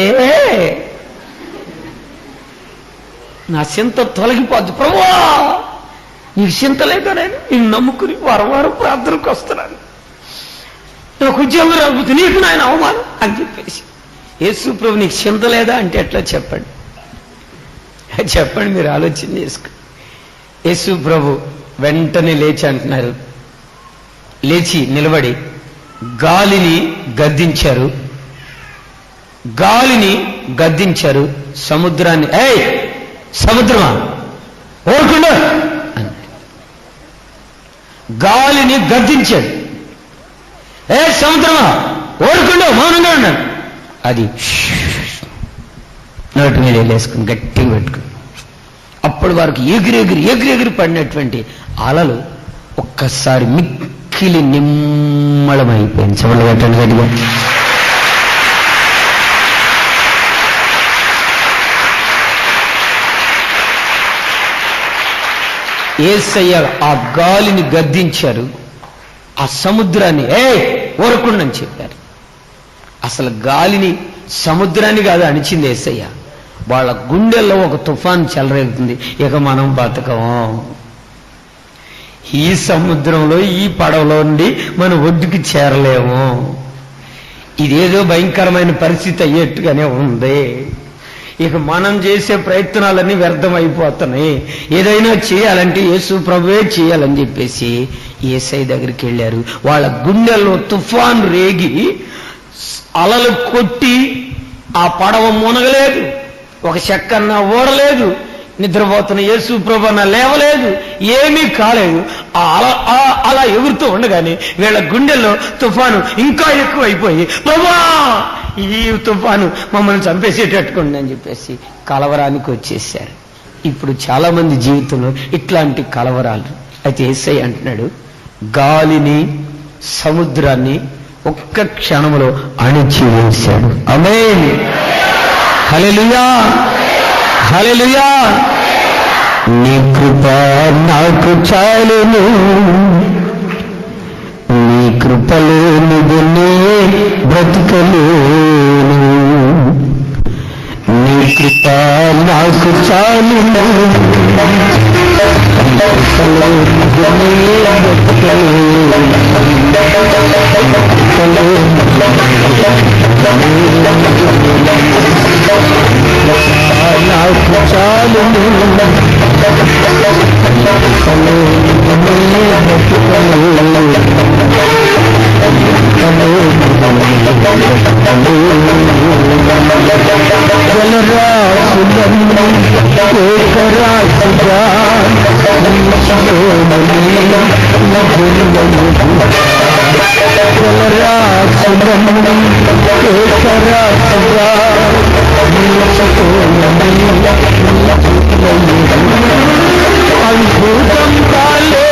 Speaker 1: నా చింత తొలగిపోద్ది. ప్రభువా నీకు చింత లేదా? నేను నమ్ముకుని వారం ప్రార్థనకు వస్తున్నాను, నాకు ఉద్యోగం రాకపోతే నీకు నాయన అవమానం అని చెప్పేసి. యేసు ప్రభు నీకు చింత లేదా అంటే ఎట్లా చెప్పండి, చెప్పండి, మీరు ఆలోచన చేసుకో. యేసు ప్రభు వెంటనే లేచి అంటున్నారు, లేచి నిలబడి గాలిని గద్దించారు. సముద్రాన్ని, ఏయ్ సముద్రమా ఓరుకుండు అన్నాడు. గాలిని గద్దించాడు. ఏ సముద్రమా ఓరుకుండు, మౌనంగా ఉన్నాడు. అది నోటి మీద వేసుకుని గట్టిగా పెట్టుకుని అప్పటి వరకు ఎగిరెగిరి పడినటువంటి అలలు ఒక్కసారి మిక్కిలి నిమ్మళమైపోయింది. చెవులు పెట్టండి గట్టిగా. యేసయ్య ఆ గాలిని గద్దించారు, ఆ సముద్రాన్ని ఊరకుండని చెప్పారు. అసలు గాలిని సముద్రాన్ని కాదు అణిచింది యేసయ్య. వాళ్ళ గుండెల్లో ఒక తుఫాన్ చెలరేగుతుంది. ఇక మనం బతకము. ఈ సముద్రంలో ఈ పడవలో నుండి మనం ఒడ్డుకి చేరలేము. ఇదేదో భయంకరమైన పరిస్థితి అయ్యేట్టుగానే ఉంది. ఇక మనం చేసే ప్రయత్నాలన్నీ వ్యర్థమైపోతున్నాయి. ఏదైనా చేయాలంటే యేసు ప్రభువే చేయాలని చెప్పేసి యేసయ్య దగ్గరికి వెళ్ళారు. వాళ్ళ గుండెల్లో తుఫాను రేగి అలలు కొట్టి ఆ పడవ మునగలేదు, ఒక చెక్కన్నా ఓడలేదు, నిద్రపోతున్న యేసు ప్రభువన్న లేవలేదు, ఏమీ కాలేదు. అలా ఎగురుతూ ఉండగానే వీళ్ళ గుండెల్లో తుఫాను ఇంకా ఎక్కువైపోయి, ప్రభువా ఈ తుఫాను మమ్మల్ని చంపేసేటట్టుకుంది అని చెప్పేసి కలవరానికి వచ్చేసారు. ఇప్పుడు చాలా మంది జీవితంలో ఇట్లాంటి కలవరాలు. అయితే యేసయ్య అంటున్నాడు, గాలిని సముద్రాన్ని ఒక్క క్షణంలో అణిచివేశాడు. ఆమేన్, హల్లెలూయా, హల్లెలూయా. నీ కృప నాకు చాలును, నీ కృపలో నిన్నే బ్రతుకలేను. నీ కృప నాకు చాలును, నీ కృపలో నిన్నే బ్రతుకలేను. నాకు చాలును, అద్భుతం కాలే అద్భుతం కాలే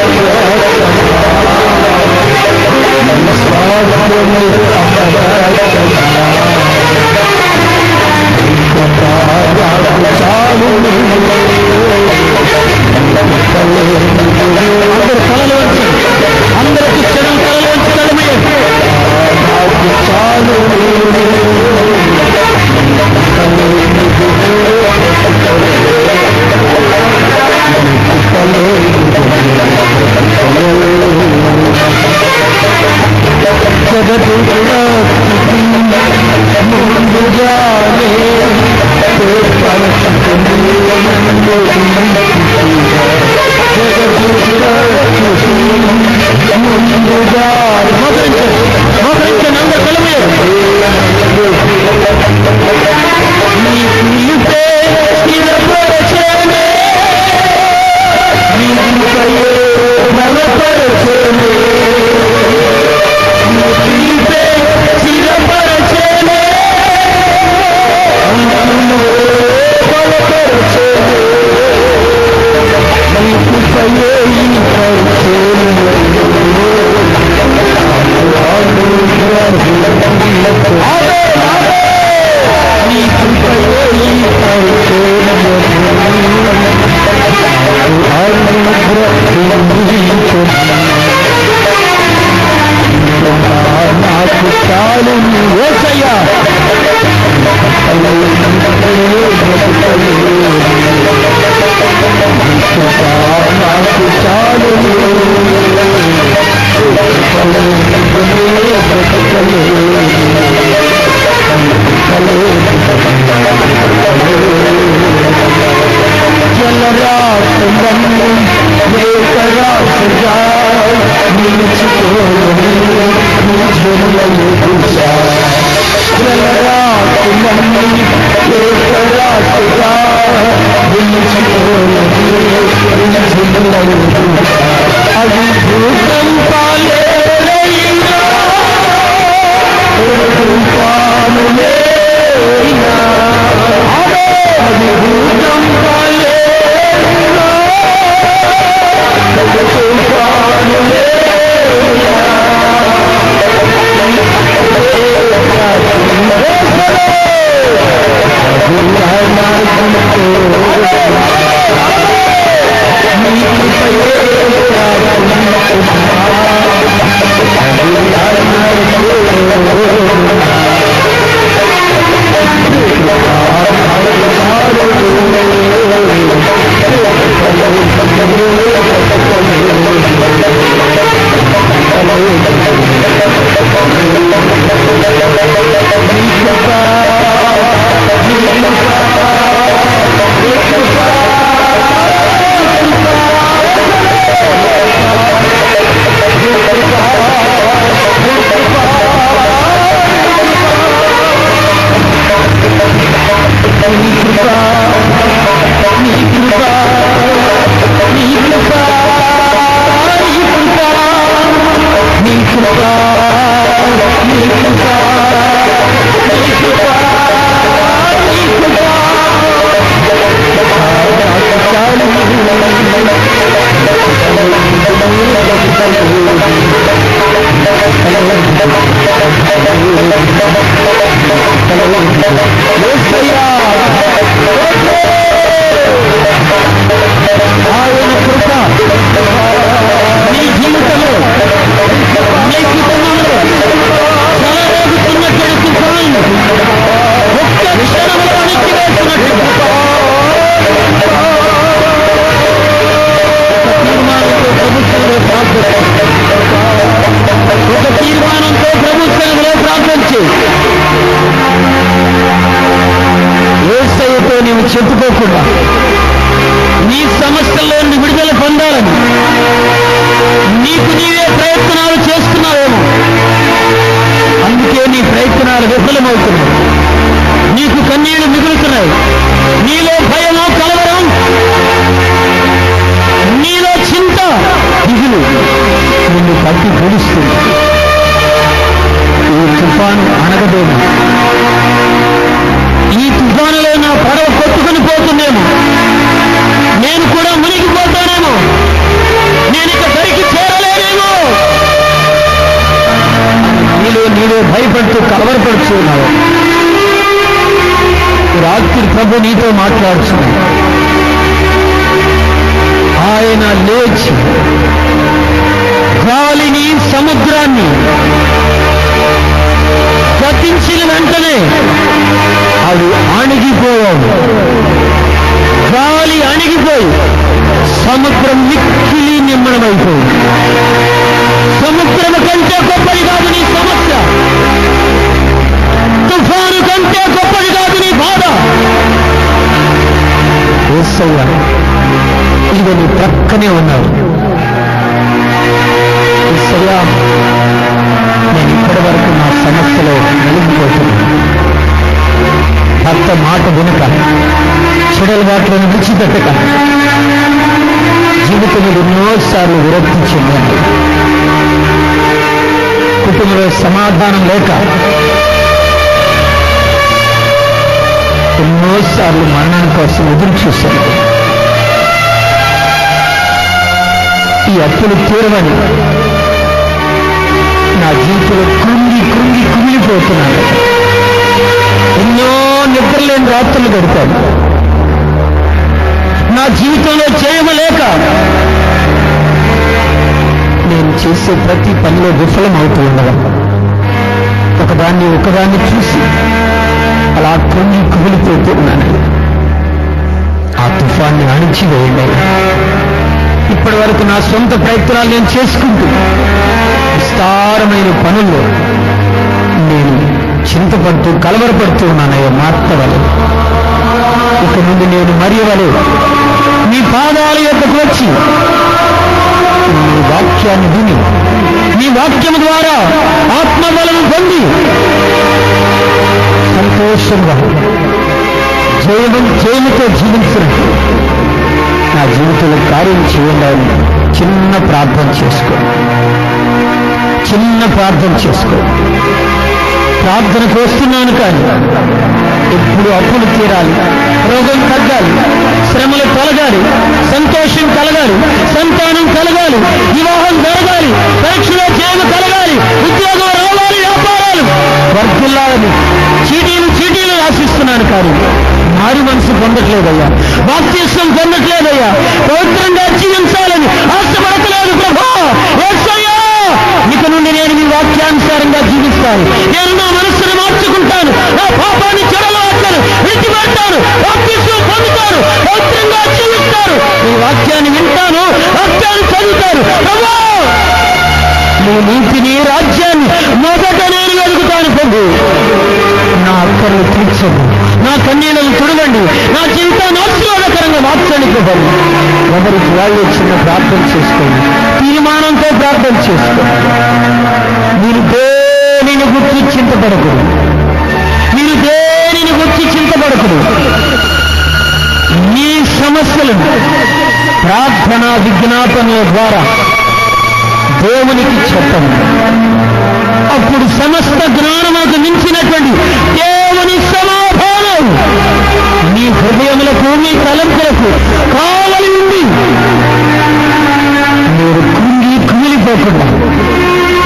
Speaker 3: Thank you.
Speaker 1: హృదయాలే నాకు చాలు ఏసయ్యా నాకు చాలు చెప్పుకోకుండా నీ సమస్యల్లో నుండి విడుదల పొందాలని నీకు నీవే ప్రయత్నాలు చేస్తున్నావేమో, అందుకే నీ ప్రయత్నాలు విఫలమవుతున్నాయి, నీకు కన్నీళ్లు మిగులుతున్నాయి, నీలో భయము కలవరం, నీలో చింత దిగులు నిన్ను పట్టి పిలుస్తుంది. ఈ తుఫాను అనగదేమో, ఈ తుఫానులో నా పడవ కొట్టుకుని పోతుందేమో, నేను కూడా మునిగిపోతానేమో, నేను ఇక దరికి చేరలేనేమో, నీలో భయపడుతూ కలవరపడుతున్నావు. రాత్రి ప్రభు నీతో మాట్లాడుతున్నాడు. ఆయన లేచి గాలిని సముద్రాన్ని గతించిన వెంటనే అవి అణిగిపోయావు. గాలి అణిగిపోయి సముద్రం మిక్కిలి నిమ్మడమైపోయింది. సముద్రం కంటే గొప్పది కాదు నీ సమస్య, తుఫాను కంటే గొప్పది భర్త మాట వినక చెడలవాట్లను విడిచిపెట్టక జీవితంలో ఎన్నోసార్లు విరక్తి చెందండి. కుటుంబంలో సమాధానం లేక ఎన్నోసార్లు మరణం కోసం ఎదురు చూశాను. ఈ అప్పులు తీరవని నా జీవితంలో కుమిలిపోతున్నాను. ఎన్నో నిద్రలేని రాత్రులు గడిపాను. నా జీవితంలో చేయమలేక నేను చేసే ప్రతి పనిలో విఫలమవుతూ ఉండడం, ఒకదాన్ని చూసి అలా కుమిలిపోతూ ఉన్నాను. ఆ తుఫాన్ని అణిచివేయండి. ఇప్పటి వరకు నా సొంత ప్రయత్నాలు నేను చేసుకుంటూ విస్తారమైన పనుల్లో నేను చింతపడుతూ కలవరపడుతూ ఉన్నానయ్యా. మార్తవలే ఇక నుండి నేను మరియవలే నీ పాదాల యొక్కకు వచ్చి నీ వాక్యాన్ని విని నీ వాక్యం ద్వారా ఆత్మబలం పొంది సంతోషంగా జయముతో జీవించినట్టు నా జీవితంలో కార్యం చేయండి అని చిన్న ప్రార్థన చేసుకో. ప్రార్థనకు వస్తున్నాను, కానీ ఎప్పుడు అప్పులు తీరాలి, రోగం తగ్గాలి, శ్రమలు తొలగాలి, సంతోషం కలగాలి, సంతానం కలగాలి, వివాహం జరగాలి, పరీక్షలో జయం కలగాలి, ఉద్యోగం రావాలి, వ్యాపారాలు వర్ధిల్లాలని చీటీలు రాసిస్తున్నాను, కానీ మారు మనసు పొందట్లేదయ్యా, బాప్తిస్మం పొందట్లేదయ్యా, పవిత్రంగా జీవించాలని ఆశపడట్లేదు ప్రభా. యేసయ్యా, ఇక నుండి నేను మీ వాక్యానుసారంగా జీవిస్తాను. నేను నా మనస్సును మార్చుకుంటాను, నా పాపాన్ని చెడలవాట్లను విడిచిపెడతాను, బాప్తిస్మం పొందుతాను, పవిత్రంగా జీవిస్తాను, మీ వాక్యాన్ని వింటాను, వాక్యాన్ని చదువుతాను. ప్రభా, నీ నీతిని రాజ్యాన్ని మొదట నేను వెతుకుతాను ప్రభు. నా అక్కర్లు తీర్చండి, నా కన్నీళ్లను తుడవండి, నా జీవితాన్ని ఆశీర్వాదకరంగా మార్చండి ప్రభు. ఎవరికి వాళ్ళు చిన్న ప్రార్థన చేసుకోండి, తీర్మానంతో ప్రార్థన చేసుకోండి. మీరు దేనిని గుర్చి చింతపడకూడదు, మీ సమస్యలను ప్రార్థన విజ్ఞాపనల ద్వారా దేవునికి చెప్పండి. అప్పుడు సమస్త జ్ఞానములకు మించినటువంటి దేవుని సమాధానం మీ హృదయములకు, మీ తలంపులకు కావలి ఉంది. మీరు కుమిలిపోకుండా,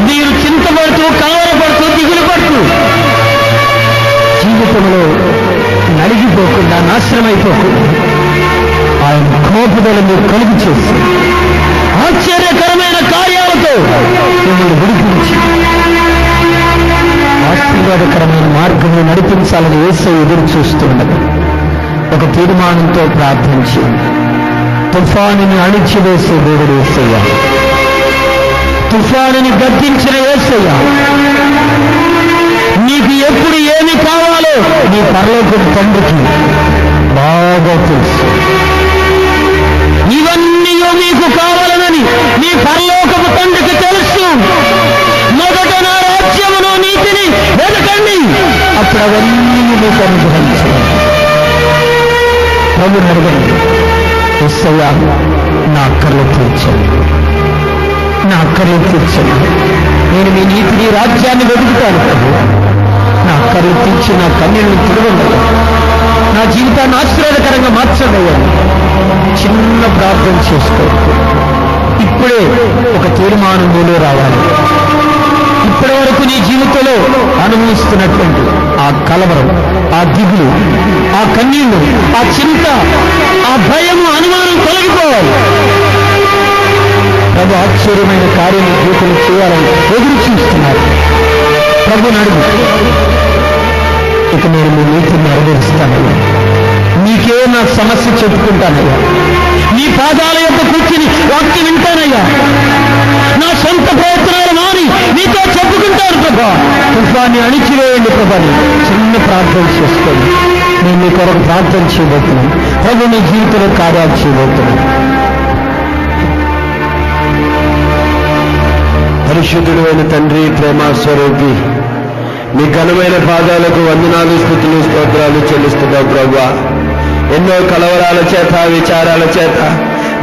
Speaker 1: మీరు చింతపడుతూ, కలవరపడుతూ, దిగులు పడుతూ, జీవితంలో నలిగిపోకుండా, నాశనమైపోకుండా ఆయన కోపదలు మీరు కలుగు చేసి ఆశ్చర్యకరమైన కార్యాలతో మిమ్మల్ని విడిపించి ఆశీర్వాదకరమైన మార్గంలో నడిపించాలని యేసయ్య ఎదురు చూస్తున్నది. ఒక తీర్మానంతో ప్రార్థించి తుఫానుని అణిచివేసే దేవుడు యేసయ్య, తుఫానుని గద్దించిన యేసయ్య, నీకు ఎప్పుడు ఏమి కావాలో నీ పరలోకపు తండ్రికి బాగా తెలుసు. ఇవన్నీ మీకు కావాలనని నీ పరలోకపు తండ్రికి తెలుసు. మొదట నా రాజ్యమును నీతిని వెతకండి, అప్పుడు అవన్నీ మీకు అనుగ్రహించండి. ప్రభుని అడగండి, యేసయ్య నా అక్కర్లు తీర్చండి, నేను మీ నీతిని రాజ్యాన్ని వెతుకుతాను ప్రభు. నా అక్కర్లు తీర్చి నా కన్నీళ్లను తుడవండి, నా జీవితాన్ని ఆశీర్వాదకరంగా మార్చండి. చిన్న ప్రార్థన చేసుకోవచ్చు. ఇప్పుడే ఒక తీర్మానం మీలో రావాలి. ఇప్పటి వరకు నీ జీవితంలో అనుభవిస్తున్నటువంటి ఆ కలవరం, ఆ దిగులు, ఆ కన్నీళ్లు, ఆ చింత, ఆ భయము, అనుమానం తొలగిపోవాలి. ప్రభు ఆశ్చర్యమైన కార్యం జీవితంలో చేయాలని ఎదురు చూస్తున్నారు. ప్రభు నడుగు, ఇక నేను మీ నీతిని నెరవేరుస్తానయ్యా, నీకే నా సమస్య చెప్పుకుంటానయ్యా, నీ పాదాల యొక్క కూర్చుని వాక్యం వింటానయ్యా, నా సొంత ప్రయత్నాలు మాని నీతో చెప్పుకుంటాను ప్రభా. తుఫాన్ని అణిచివేయండి ప్రభాని. చిన్న ప్రార్థన చేసుకోండి. నేను మీ కొరకు ప్రార్థన చేయబోతున్నాను. ప్రభు మీ జీవితంలో కార్యాలు చేయబోతున్నాను. పరిశుద్ధుడు అయిన తండ్రి, ప్రేమ స్వరూపి,
Speaker 3: మీ ఘనమైన పాదాలకు వందనాలు, స్తుతులు, స్తోత్రాలు చెల్లిస్తున్నాం ప్రభువా. ఎన్నో కలవరాల చేత, విచారాల చేత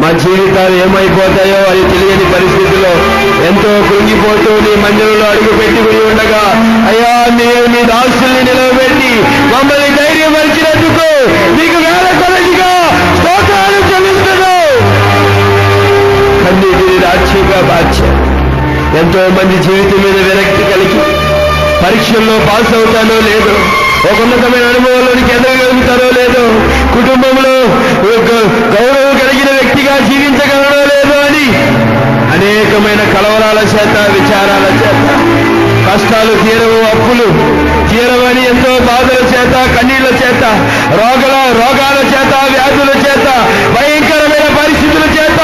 Speaker 3: మా జీవితాలు ఏమైపోతాయో అది తెలియని పరిస్థితిలో ఎంతో కృంగిపోతూ నీ మందిరంలో అడుగు పెట్టుకుని ఉండగా అయ్యా మీ దాసుల్ని నిలవబెట్టి మమ్మల్ని ధైర్యపరిచినందుకు మీకు వేల కొలదిగా స్తోత్రాలు చెల్లిస్తున్నాం. కన్నీటిని రాజ్యంగా మార్చారు. ఎంతో మంది జీవితం మీద విరక్తి కలిగి పరీక్షల్లో పాస్ అవుతానో లేదో, ఒక ఉన్నతమైన అనుభవంలోనికి ఎదగలుగుతారో లేదో, కుటుంబంలో గౌరవం కలిగిన వ్యక్తిగా జీవించగలరో లేదో అని అనేకమైన కలవరాల చేత, విచారాల చేత, కష్టాలు తీరవు, అప్పులు తీరవని ఎంతో బాధల చేత, కన్నీళ్ల చేత, రోగాల చేత, వ్యాధుల చేత, భయంకరమైన పరిస్థితుల చేత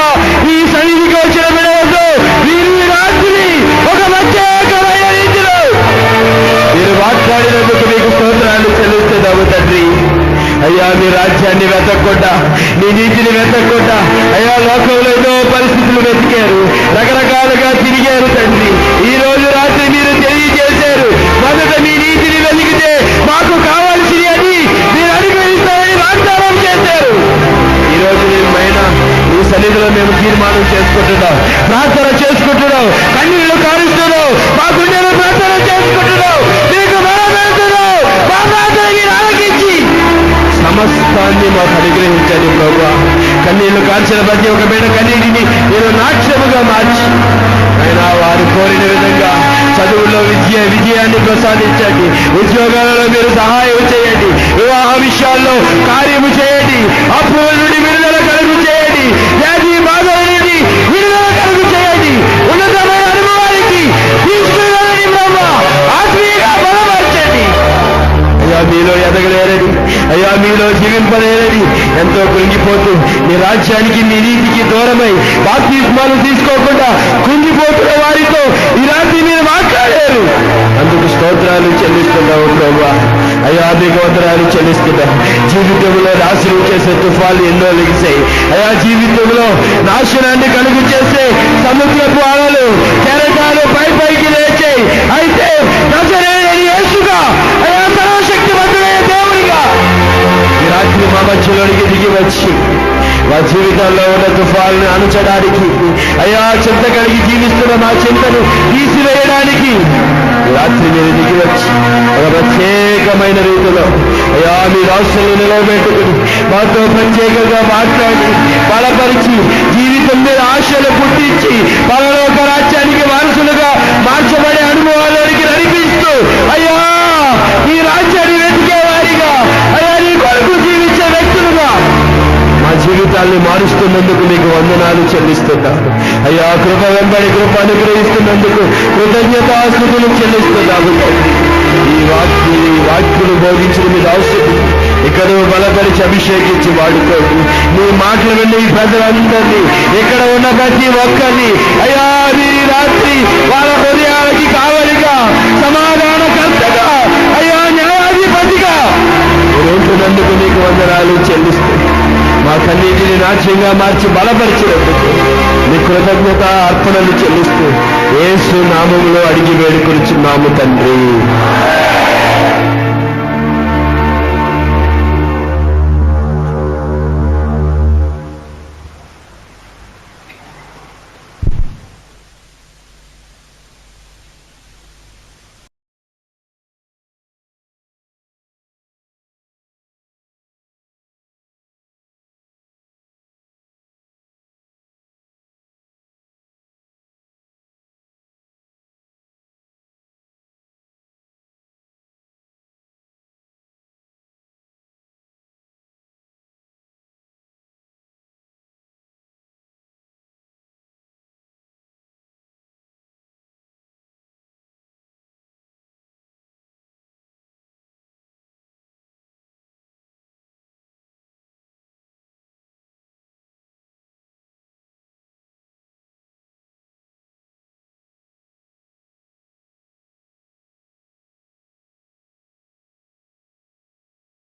Speaker 3: ఈ సన్నిధికి వచ్చిన విడవద్దు. వీరి రాత్రి ఒక ప్రత్యేకమైన రీతిలో మీరు మాట్లాడినందుకు మీకు స్తోత్రాలు చెల్లిస్తున్నాము తండ్రి. అయ్యా మీ రాజ్యాన్ని వెతక్కుండా, నీ నీతిని వెతక్కుండా అయ్యా లోకంలో ఎన్నో పరిస్థితులు వెతికారు, రకరకాలుగా తిరిగారు తండ్రి. ఈ రోజు రాత్రి మీరు తెలియజేశారు, మొదట మీ నీతిని వెతికితే మాకు కావాల్సింది అని మీరు అనుగ్రహిస్తారని వాగ్దానం చేశారు. ఈ రోజు మేమైనా ఈ సన్నిధిలో మేము తీర్మానం చేసుకుంటున్నాం, ప్రార్థన చేసుకుంటున్నాం, కన్నీళ్లు కారుస్తున్నాం, మా గుండెలు ప్రార్థన చేసుకుంటున్నాం, మీకు బలపెడుతున్నాం. మా ప్రార్థన మీరు ఆలకించి సమస్తాన్ని మాకు అనుగ్రహించండి ప్రభువా. కన్నీళ్లు కార్చిన ప్రతి ఒక బిడ్డ కన్నీటిని మీరు నాట్యముగా మార్చి అయినా వారు కోరిన విధంగా చదువుల్లో విజయాన్ని ప్రసాదించండి, ఉద్యోగాలలో మీరు సహాయం చేయండి, వివాహ విషయాల్లో కార్యము చేయండి, అప్పుల నుండి విడుదల కలుగు చేయండి, వ్యాధి బాధల నుండి విడుదల కలుగు చేయండి, ఉన్నతమైన అనుభవానికి తీసుకురాని బ్రహ్మ ఆత్మీయంగా బలపరచండి. అయ్యా మీలో ఎదగలేరని, అయ్యా మీలో జీవింపలేరని ఎంతో కృంగిపోతూ మీ రాజ్యానికి, మీ నీతికి దూరమై బాప్తిస్మాలు తీసుకోకుండా కృంగిపోతున్న వారితో ఈ రాత్రి మీరు మాట్లాడారు. అందుకు స్తోత్రాలు చెల్లిస్తున్నావు ప్రభువా. అయ్యా మీకు వందనాలు చెల్లిస్తున్నాం. జీవితంలో నాశనం చేసే తుఫాలు ఎన్నో లెగిసాయి అయ్యా. జీవితంలో నాశనాన్ని కలుగు చేసే సముద్రపు అలలు, కెరటాలు పైకి లేచాయి. అయితే నజరేయుడైన యేసుగా అయ్యా సర్వశక్తిమంతుడైన దేవుడిగా ఈ రాత్రి మా మధ్యలోనికి దిగి వచ్చి మా జీవితాల్లో ఉన్న తుఫాలను అణచడానికి, అయ్యా చింత కలిగి జీవిస్తున్న మా చింతను తీసివేయడానికి రాత్రి మీరు దిగి వచ్చి ఒక ప్రత్యేకమైన రీతిలో అయ్యా మీ రాష్ట్రాలను నిలవబెట్టుకుని మాతో ప్రత్యేకంగా మాట్లాడి బలపరిచి జీవితం మీద ఆశలు పుట్టించి పరలోక రాజ్యానికి వారసులుగా మార్చబడే అనుభవాలకి నడిపిస్తూ అయ్యా ఈ రాజ్యాన్ని వెతికే వారిగా, అయ్యా నీ కొరకు జీవించే వ్యక్తులుగా మా జీవితాన్ని మారుస్తున్నందుకు మీకు వందనాలు చెల్లిస్తున్నాను అయ్యా. కృప వెంబడి కృప అనుగ్రహిస్తున్నందుకు కృతజ్ఞతాస్తుతులు చెల్లిస్తున్నాము. ఈ వాక్యులు బోధించిన మీద అవసరం ఇక్కడ బలపరిచి అభిషేకించి వాడుకోండి. నీ మాటలు విన్న ఈ ప్రజలందరినీ, ఇక్కడ ఉన్న ప్రతి ఒక్కరిని అయ్యా మీరు రాత్రి వాళ్ళ హృదయాలకి కావలిగా, సమాధానకర్తగా, అయ్యా న్యాయాధిపతిగా ఉంటున్నందుకు నీకు వందనాలు చెల్లిస్తుంది. మా కన్నీటిని నాట్యంగా మార్చి బలపరిచినందుకు నీ కృతజ్ఞత అర్పణలు చెల్లిస్తూ యేసు నామములో అడిగి వేడుకొనుచున్నాము తండ్రి.